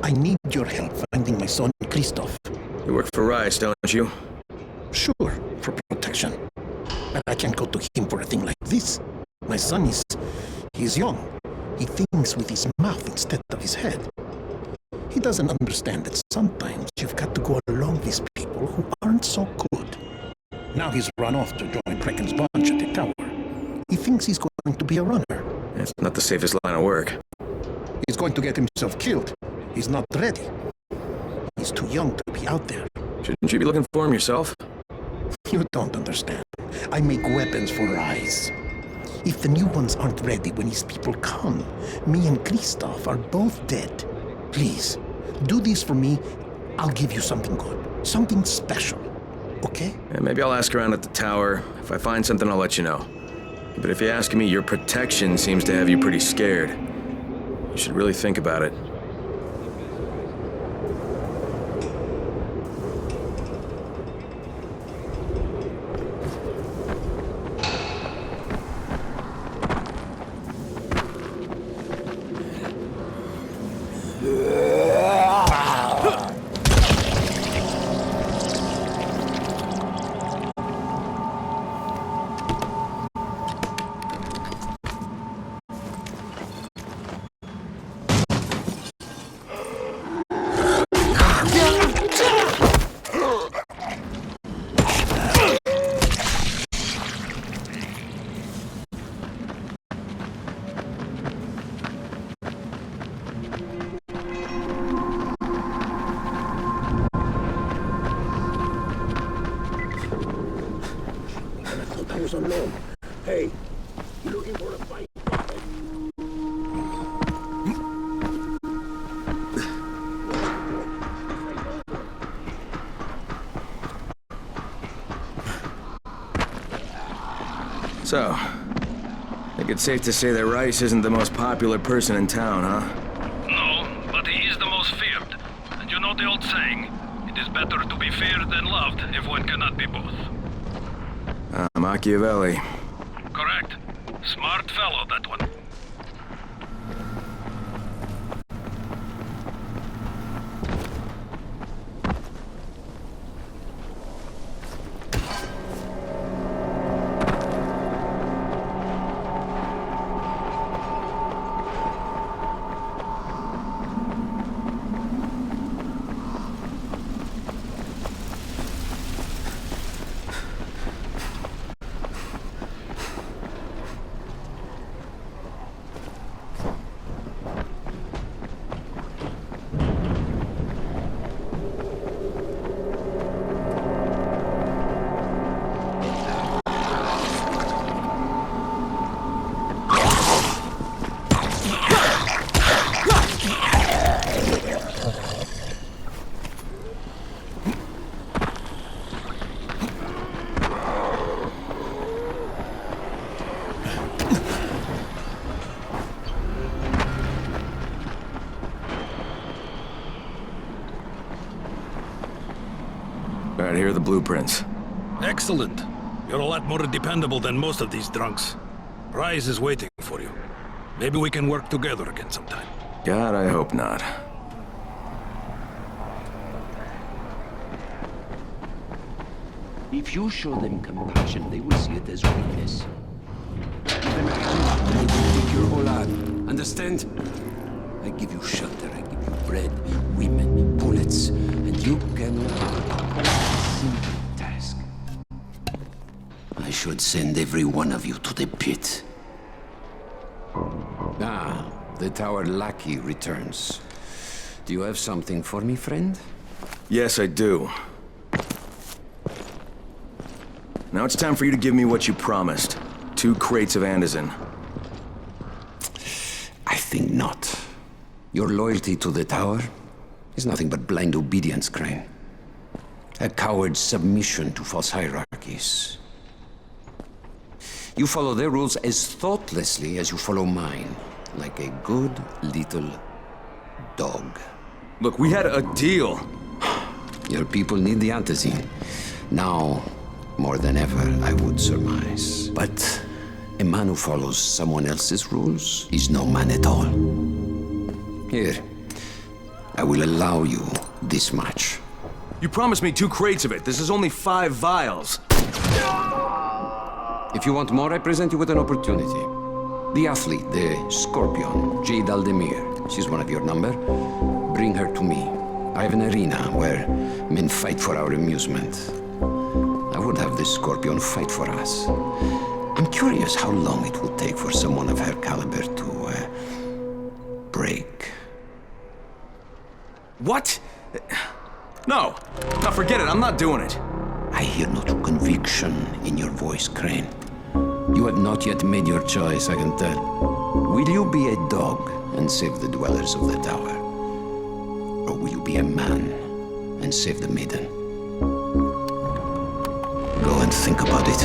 I need your help finding my son, Christoph. You work for Rise, don't you? Sure, for protection. But I can't go to him for a thing like this. My son he's young. He thinks with his mouth instead of his head. He doesn't understand that sometimes you've got to go along with people who aren't so good. Now he's run off to join Krecken's bunch at the tower. He thinks he's going to be a runner. It's not the safest line of work. He's going to get himself killed. He's not ready. He's too young to be out there. Shouldn't you be looking for him yourself? You don't understand. I make weapons for Rise. If the new ones aren't ready when his people come, me and Christoph are both dead. Please, do this for me. I'll give you something good. Something special. Okay? Yeah, maybe I'll ask around at the tower. If I find something, I'll let you know. But if you ask me, your protection seems to have you pretty scared. You should really think about it. unknown. Hey, you looking for a fight? So, I think it's safe to say that Rice isn't the most popular person in town, huh? No, but he is the most feared. And you know the old saying, it is better to be feared than loved if one cannot be both. Machiavelli. Correct. Smart fellow, that one. Alright, here are the blueprints. Excellent. You're a lot more dependable than most of these drunks. Rise is waiting for you. Maybe we can work together again sometime. God, I hope not. If you show them compassion, they will see it as weakness. Give them a hand, and they will take your whole arm. Understand? I give you shelter, I give you bread, women, bullets, and you can simple task. I should send every one of you to the pit. Ah, the tower lackey returns. Do you have something for me, friend? Yes, I do. Now it's time for you to give me what you promised. 2 crates of Andazin. I think not. Your loyalty to the tower is nothing but blind obedience, Crane. A coward's submission to false hierarchies. You follow their rules as thoughtlessly as you follow mine, like a good little dog. Look, we had a deal. Your people need the Antizin. Now, more than ever, I would surmise. But a man who follows someone else's rules is no man at all. Here, I will allow you this much. You promised me 2 crates of it. This is only 5 vials. If you want more, I present you with an opportunity. The athlete, the Scorpion, Jade Aldemir. She's one of your number. Bring her to me. I have an arena where men fight for our amusement. I would have the Scorpion fight for us. I'm curious how long it will take for someone of her caliber to, break. What? No. No, forget it. I'm not doing it. I hear no true conviction in your voice, Crane. You have not yet made your choice, I can tell. Will you be a dog and save the dwellers of the tower? Or will you be a man and save the maiden? Go and think about it.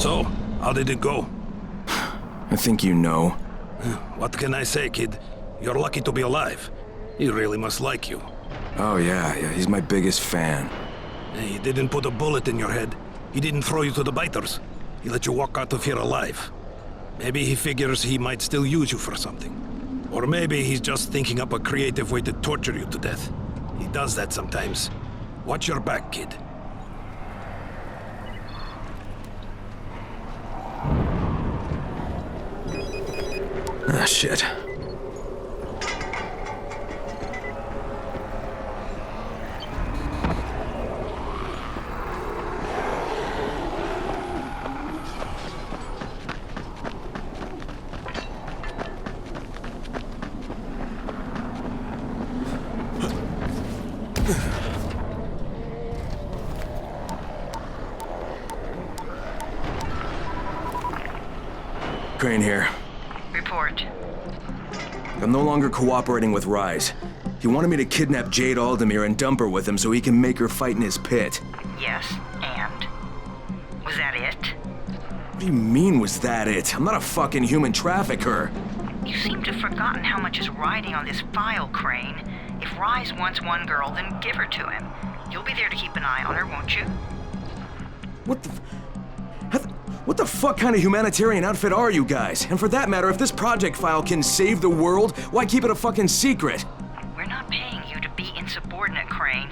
So, how did it go? I think you know. What can I say, kid? You're lucky to be alive. He really must like you. Oh, yeah, he's my biggest fan. He didn't put a bullet in your head. He didn't throw you to the biters. He let you walk out of here alive. Maybe he figures he might still use you for something. Or maybe he's just thinking up a creative way to torture you to death. He does that sometimes. Watch your back, kid. Ah, shit. Crane here. Report. I'm no longer cooperating with Rise. He wanted me to kidnap Jade Aldemir and dump her with him so he can make her fight in his pit. Yes, and? Was that it? What do you mean, was that it? I'm not a fucking human trafficker. You seem to have forgotten how much is riding on this file, Crane. If Rise wants one girl, then give her to him. You'll be there to keep an eye on her, won't you? What the fuck kind of humanitarian outfit are you guys? And for that matter, if this project file can save the world, why keep it a fucking secret? We're not paying you to be insubordinate, Crane.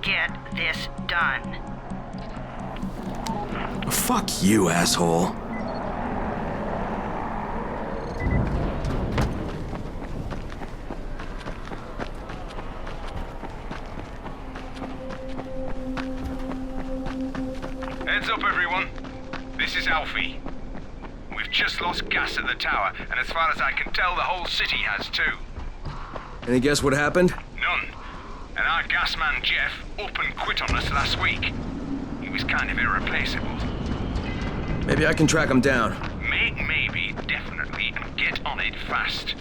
Get this done. Fuck you, asshole. Heads up, everyone. This is Alfie. We've just lost gas at the tower, and as far as I can tell, the whole city has too. Any guess what happened? None. And our gas man, Jeff, up and quit on us last week. He was kind of irreplaceable. Maybe I can track him down. Maybe, definitely, and get on it fast.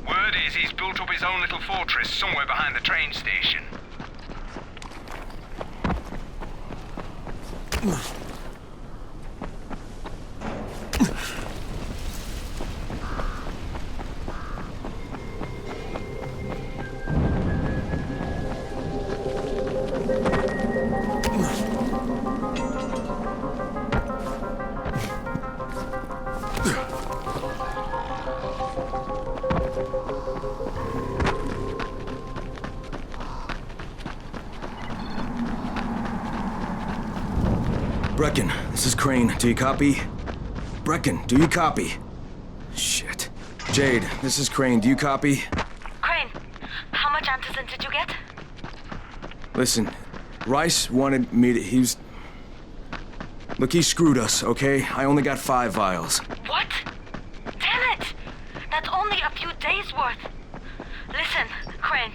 Word is he's built up his own little fortress somewhere behind the train station. Brecken, this is Crane. Do you copy? Brecken, do you copy? Shit. Jade, this is Crane. Do you copy? Crane, how much antizin did you get? Listen, Rice wanted me to... Look, he screwed us, okay? I only got 5 vials. What? Damn it! That's only a few days' worth. Listen, Crane,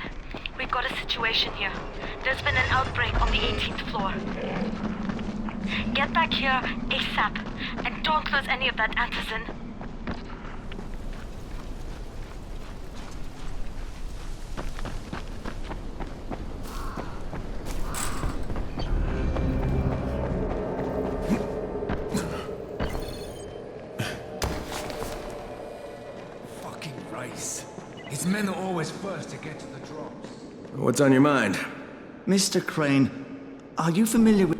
we've got a situation here. There's been an outbreak on the 18th floor. Get back here ASAP, and don't lose any of that antizin. Fucking Rice. His men are always first to get to the drops. What's on your mind? Mr. Crane, are you familiar with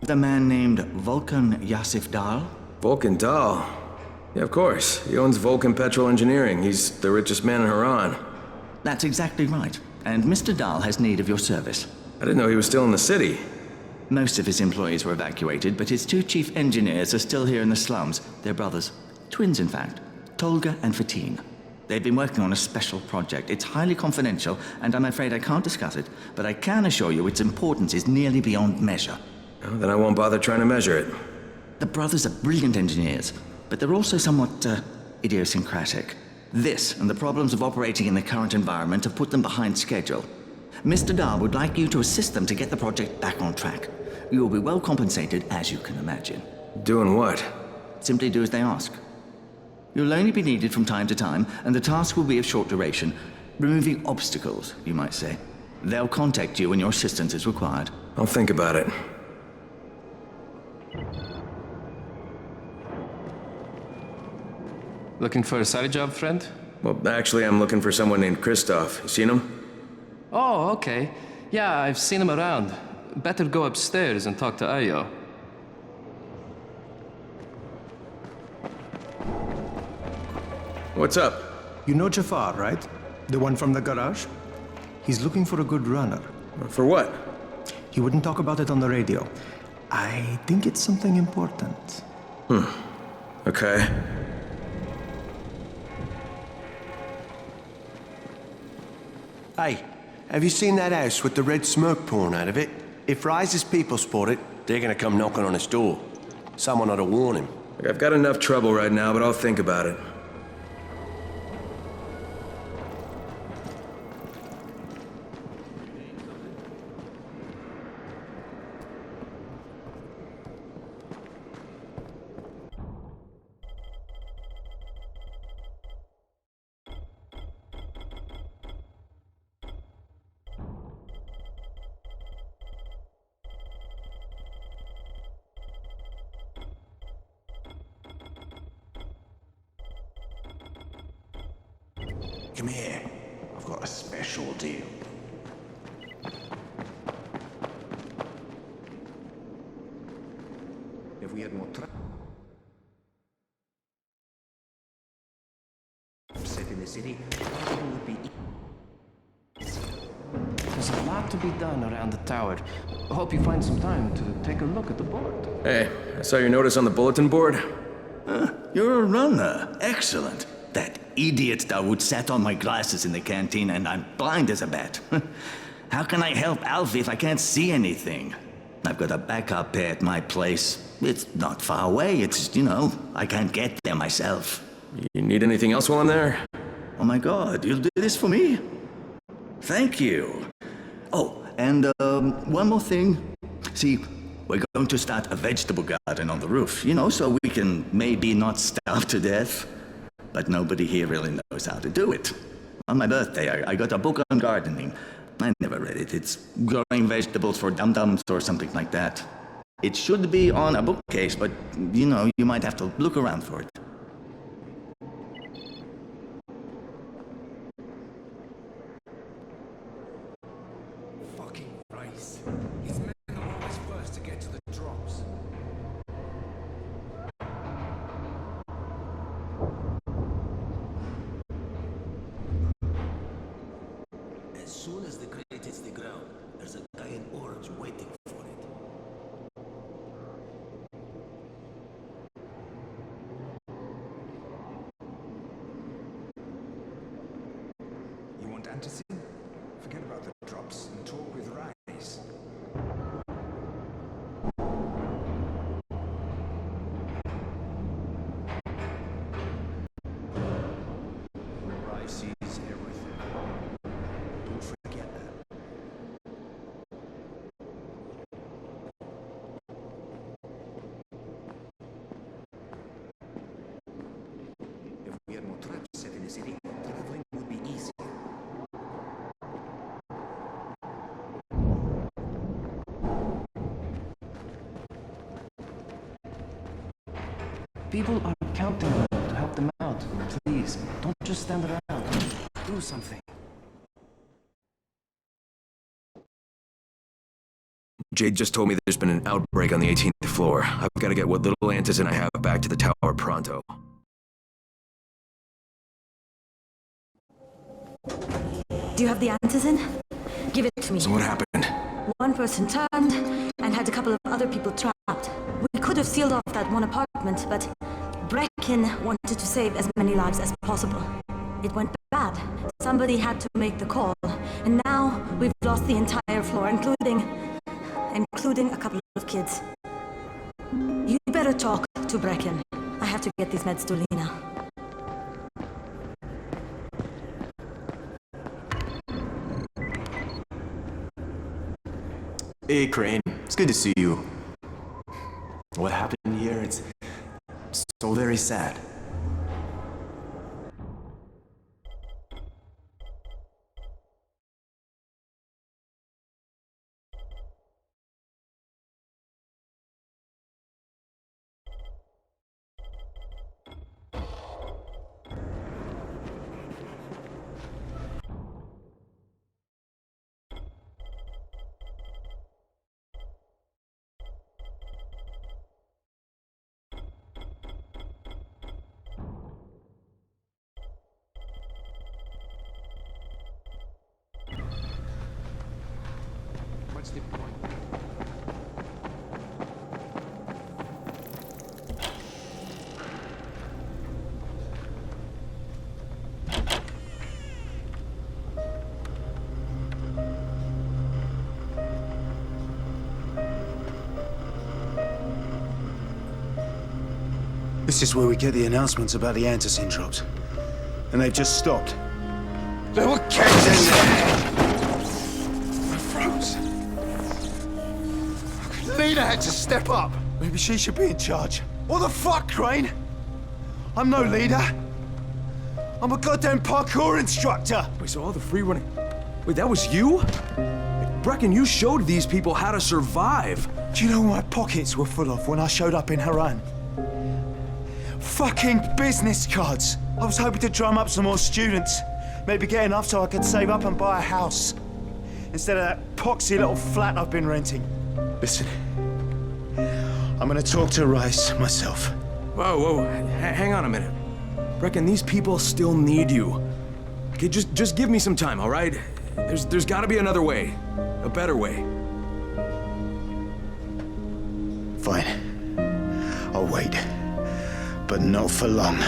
The man named Vulcan Yasif Dahl? Vulcan Dahl? Yeah, of course. He owns Vulcan Petrol Engineering. He's the richest man in Haran. That's exactly right. And Mr. Dahl has need of your service. I didn't know he was still in the city. Most of his employees were evacuated, but his 2 chief engineers are still here in the slums. They're brothers. Twins, in fact. Tolga and Fatin. They've been working on a special project. It's highly confidential, and I'm afraid I can't discuss it, but I can assure you its importance is nearly beyond measure. Oh, then I won't bother trying to measure it. The brothers are brilliant engineers, but they're also somewhat, idiosyncratic. This and the problems of operating in the current environment have put them behind schedule. Mr. Dahl would like you to assist them to get the project back on track. You will be well compensated, as you can imagine. Doing what? Simply do as they ask. You'll only be needed from time to time, and the task will be of short duration. Removing obstacles, you might say. They'll contact you when your assistance is required. I'll think about it. Looking for a side job, friend? Well, actually, I'm looking for someone named Christoph. You seen him? Oh, okay. Yeah, I've seen him around. Better go upstairs and talk to Ayo. What's up? You know Jafar, right? The one from the garage? He's looking for a good runner. For what? He wouldn't talk about it on the radio. I think it's something important. Okay. Hey, have you seen that house with the red smoke pouring out of it? If Rise's people spot it, they're gonna come knocking on his door. Someone ought to warn him. Look, I've got enough trouble right now, but I'll think about it. Come here. I've got a special deal. If we had more set in the city, it would be There's a lot to be done around the tower. I hope you find some time to take a look at the board. Hey, I saw your notice on the bulletin board. You're a runner. Excellent. That idiot Dawood sat on my glasses in the canteen, and I'm blind as a bat. How can I help Alfie if I can't see anything? I've got a backup pair at my place. It's not far away. It's, I can't get there myself. You need anything else while I'm there? Oh my God, you'll do this for me? Thank you. Oh, and one more thing. See, we're going to start a vegetable garden on the roof, so we can maybe not starve to death. But nobody here really knows how to do it. On my birthday, I got a book on gardening. I never read it. It's growing vegetables for dum-dums or something like that. It should be on a bookcase, but, you might have to look around for it. fucking Rice. His men are always first to get to the drops. As soon as the crate hits the ground, there's a guy in orange waiting for it. You want antacid? Forget about the drops and talk with Rice. Rice sees everything. Don't forget that. If we had more traps set in the city, traveling would be easy. People are counting on you to help them out. Please, don't just stand around. Do something. Jade just told me there's been an outbreak on the 18th floor. I've got to get what little antizin I have back to the tower pronto. Do you have the antizin? Give it to me. So what happened? One person turned and had a couple of other people trapped. We could have sealed off that one apartment, but Brecken wanted to save as many lives as possible. It went bad. Somebody had to make the call, and now we've lost the entire floor, including a couple of kids. You better talk to Brecken. I have to get these meds to Lena. Hey, Crane. It's good to see you. What happened here? It's so very sad. What's the point? This is where we get the announcements about the antizin drops. And they've just stopped. There were kids in there! I froze. Lena had to step up. Maybe she should be in charge. What the fuck, Crane? I'm no leader. I'm a goddamn parkour instructor. Wait, so all the free running... Wait, that was you? Brecken, you showed these people how to survive. Do you know what my pockets were full of when I showed up in Haran? Fucking business cards. I was hoping to drum up some more students. Maybe get enough so I could save up and buy a house. Instead of that poxy little flat I've been renting. Listen, I'm gonna talk to Rice myself. Whoa, hang on a minute. Brecken, these people still need you. Okay, just give me some time, all right? There's gotta be another way. A better way. Fine. I'll wait. But not for long.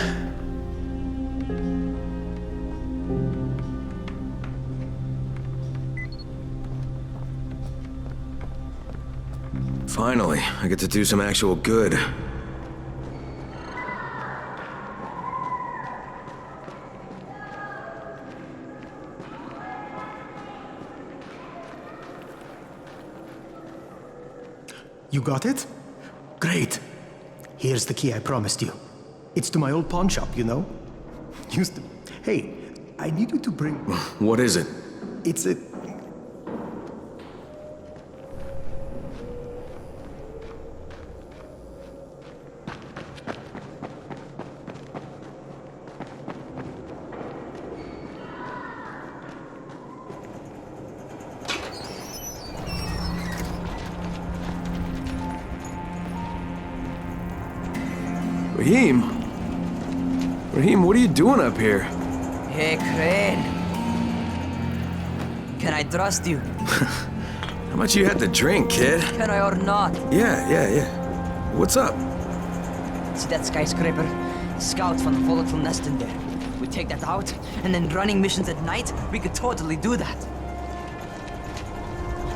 Finally, I get to do some actual good. You got it? Great. Here's the key I promised you. It's to my old pawn shop, you know? Used to... Hey, I need you to bring... What is it? It's a... Raheem, what are you doing up here? Hey, Crane. Can I trust you? How much you had to drink, kid? Can I or not? Yeah. What's up? See that skyscraper? Scouts from the volatile nest in there. We take that out, and then running missions at night, we could totally do that.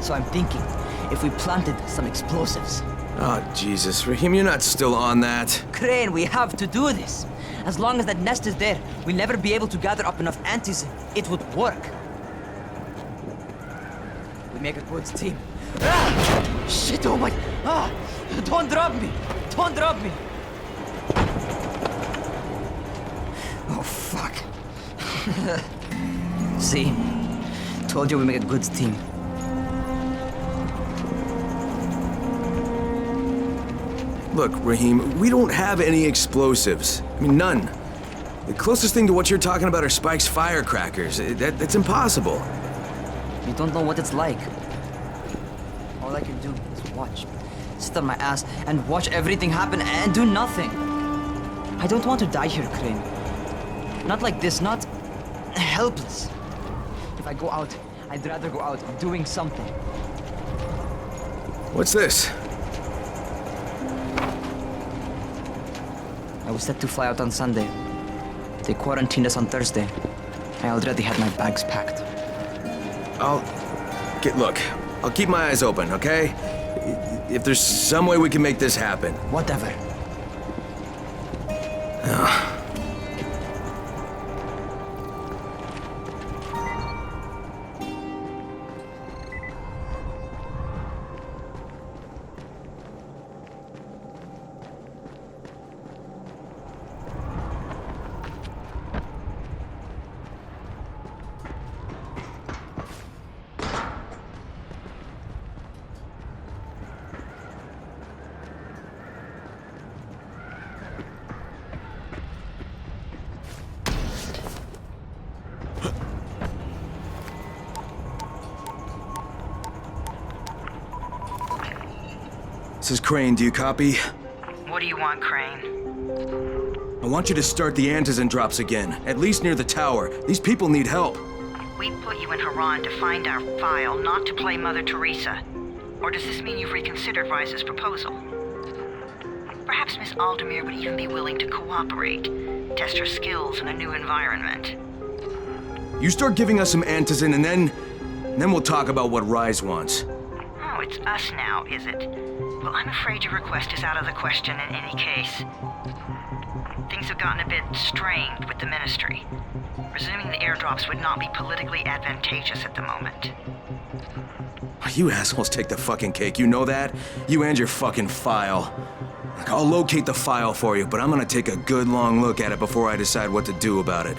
So I'm thinking, if we planted some explosives. Oh, Jesus. Raheem, you're not still on that. Crane, we have to do this. As long as that nest is there, we'll never be able to gather up enough antizin. It would work. We make a good team. Ah! Shit, oh my... Ah! Don't drop me! Don't drop me! Oh, fuck. See? Told you we make a good team. Look, Raheem, we don't have any explosives. I mean, none. The closest thing to what you're talking about are Spike's firecrackers. That's impossible. You don't know what it's like. All I can do is watch. Sit on my ass and watch everything happen and do nothing. I don't want to die here, Crane. Not like this, not helpless. If I go out, I'd rather go out doing something. What's this? I was set to fly out on Sunday. They quarantined us on Thursday. I already had my bags packed. Look, I'll keep my eyes open, okay? If there's some way we can make this happen. Whatever. This is Crane, do you copy? What do you want, Crane? I want you to start the Antizin drops again, at least near the tower. These people need help. We put you in Haran to find our file, not to play Mother Teresa. Or does this mean you've reconsidered Rise's proposal? Perhaps Miss Aldemir would even be willing to cooperate, test her skills in a new environment. You start giving us some Antizin and then we'll talk about what Rise wants. Oh, it's us now, is it? Well, I'm afraid your request is out of the question in any case. Things have gotten a bit strained with the Ministry. Resuming the airdrops would not be politically advantageous at the moment. You assholes take the fucking cake, you know that? You and your fucking file. Look, I'll locate the file for you, but I'm gonna take a good long look at it before I decide what to do about it.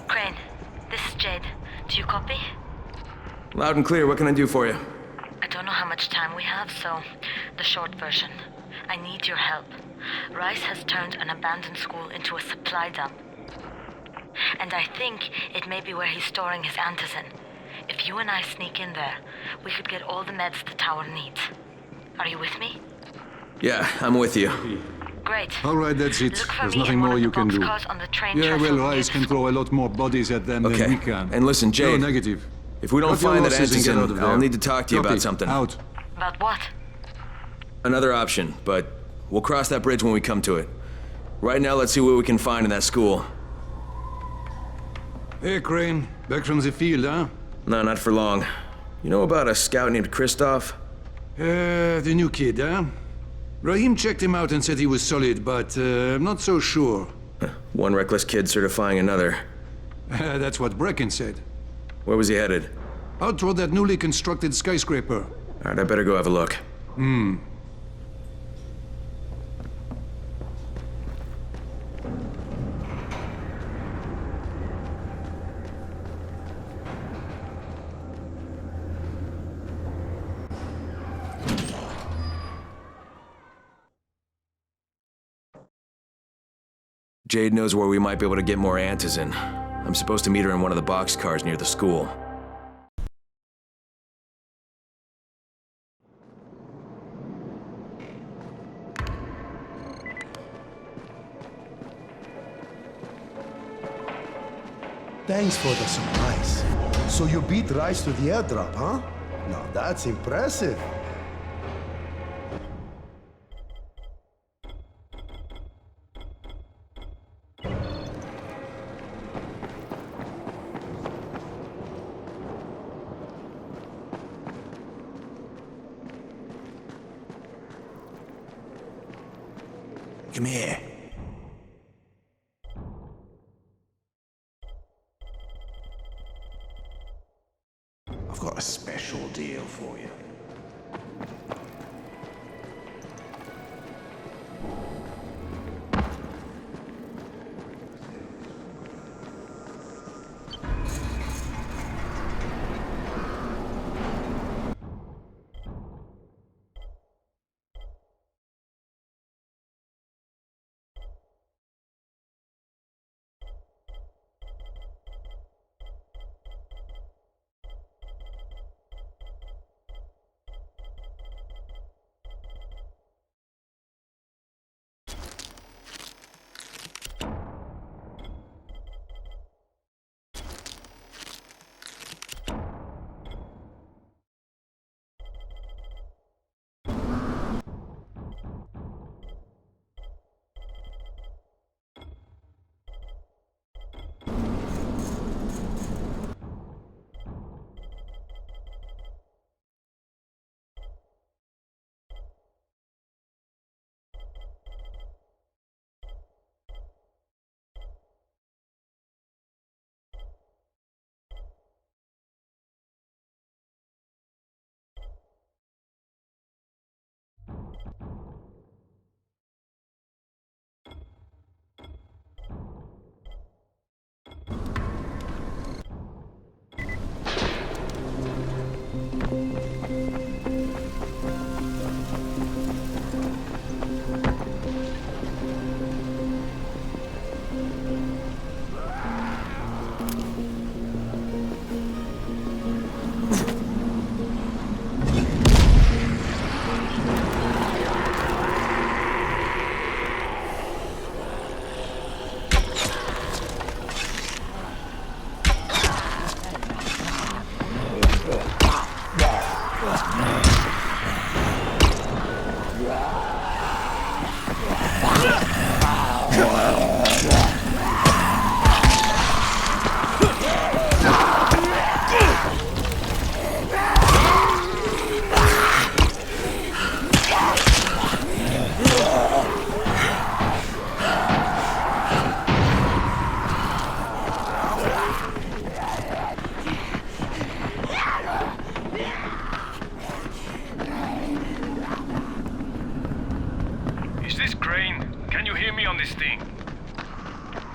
Crane, this is Jade. Do you copy? Loud and clear, what can I do for you? I don't know how much time we have, so the short version. I need your help. Rice has turned an abandoned school into a supply dump. And I think it may be where he's storing his Antizin. If you and I sneak in there, we could get all the meds the tower needs. Are you with me? Yeah, I'm with you. Great. All right, that's it. Look for There's me nothing in one more of the you can do. boxcars on the train Yeah, trestle well, near Rice the can throw a lot more bodies at them than we can. And listen, Jade. No, negative. If we don't Cut your find that losses and get out of Antizin, there. I'll need to talk to you Copy. about something. Out. About what? Another option, but we'll cross that bridge when we come to it. Right now, let's see what we can find in that school. Hey, Crane. Back from the field, huh? No, not for long. You know about a scout named Kristoff? The new kid, huh? Rahim checked him out and said he was solid, but I'm not so sure. One reckless kid certifying another. That's what Brecken said. Where was he headed? Out toward that newly constructed skyscraper. Alright, I better go have a look. Jade knows where we might be able to get more Antizin. I'm supposed to meet her in one of the boxcars near the school. Thanks for the surprise. So you beat Rice to the airdrop, huh? Now that's impressive. Come here. I've got a special deal for you.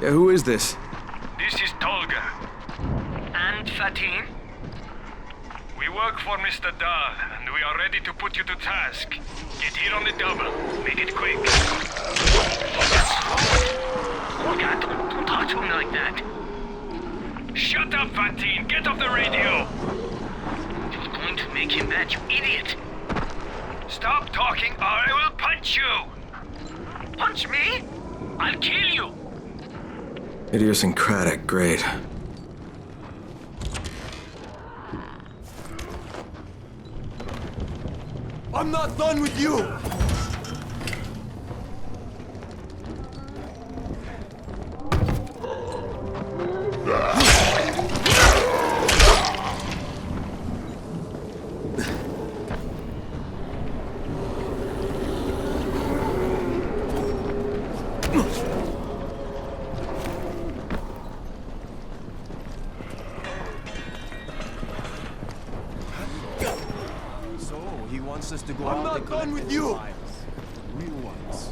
Yeah, who is this? This is Tolga. And Fatin? We work for Mr. Dahl, and we are ready to put you to task. Get here on the double. Make it quick. Tolga, don't talk to him like that. Shut up, Fatin! Get off the radio! You're going to make him mad, you idiot! Stop talking or I will punch you! Punch me? I'll kill you! Idiosyncratic, great. I'm not done with you! Us to go I'm out not and done collect with you! files. Real ones.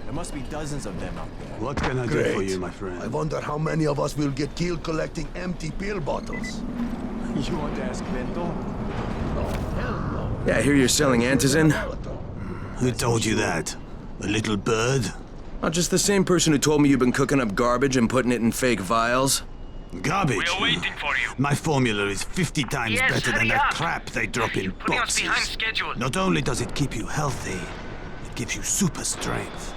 There must be dozens of them out there. What can I do for you, my friend? I wonder how many of us will get killed collecting empty pill bottles. You want to ask Bento? Yeah, I hear you're selling antizin. Who told you that? A little bird? Not just the same person who told me you've been cooking up garbage and putting it in fake vials. Garbage? We are waiting for you. My formula is 50 times Yes, better than hurry that up. crap they drop in Putting us behind boxes. schedule. Not only does it keep you healthy, it gives you super strength.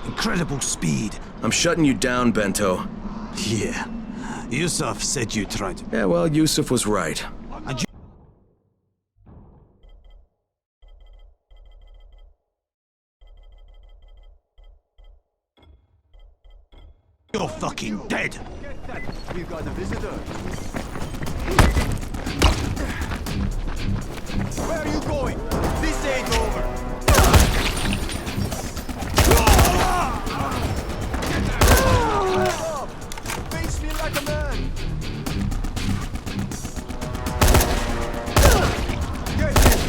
Incredible speed. I'm shutting you down, Bento. Yeah. Yusuf said you tried. Yeah, well, Yusuf was right. And you're fucking dead! We've got a visitor. Where are you going? This ain't over! Face me like a man! Get him!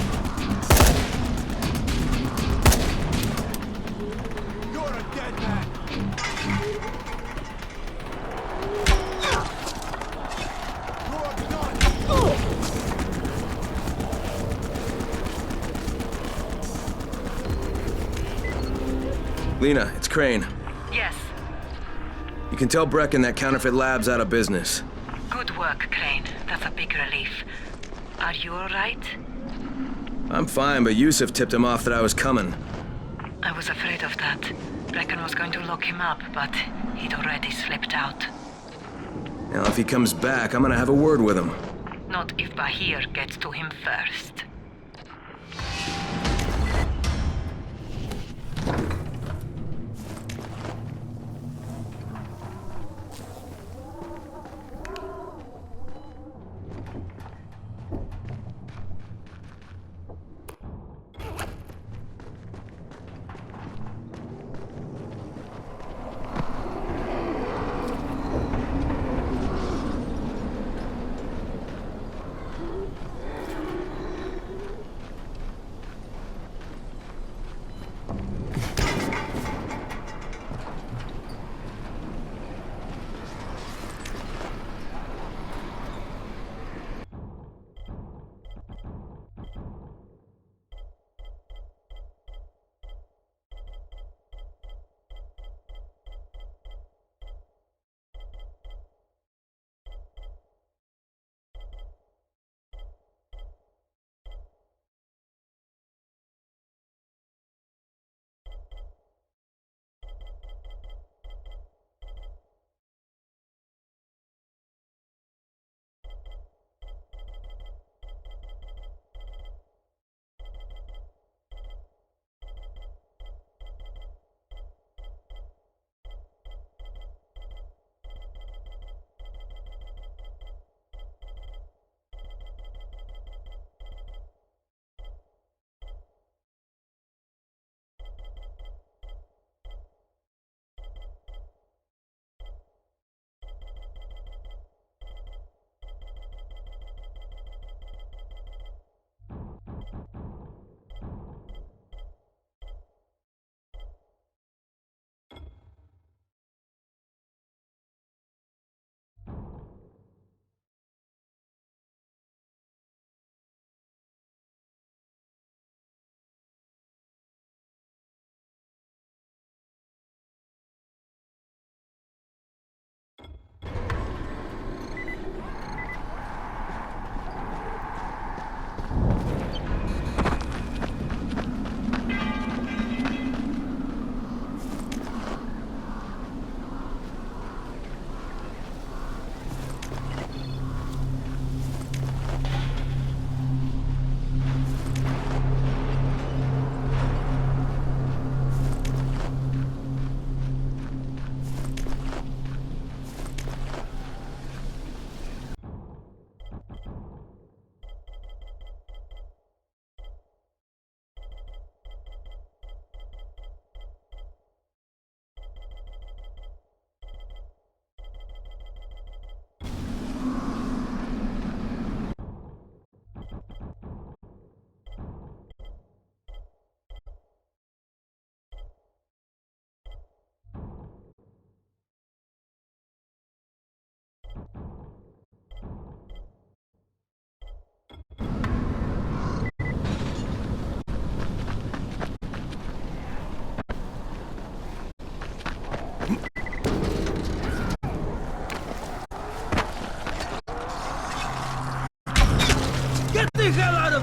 You're a dead man! Lena, it's Crane. Yes. You can tell Brecken that Counterfeit Lab's out of business. Good work, Crane. That's a big relief. Are you alright? I'm fine, but Yusuf tipped him off that I was coming. I was afraid of that. Brecken was going to lock him up, but he'd already slipped out. Now, if he comes back, I'm gonna have a word with him. Not if Bahir gets to him first.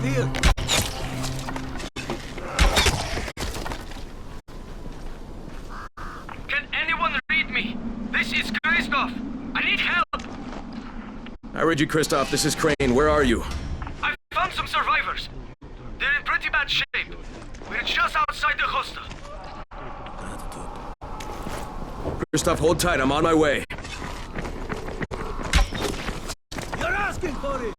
here! Can anyone read me? This is Christoph. I need help. I read you, Christoph. This is Crane. Where are you? I found some survivors. They're in pretty bad shape. We're just outside the hostel. Christoph, hold tight. I'm on my way. You're asking for it!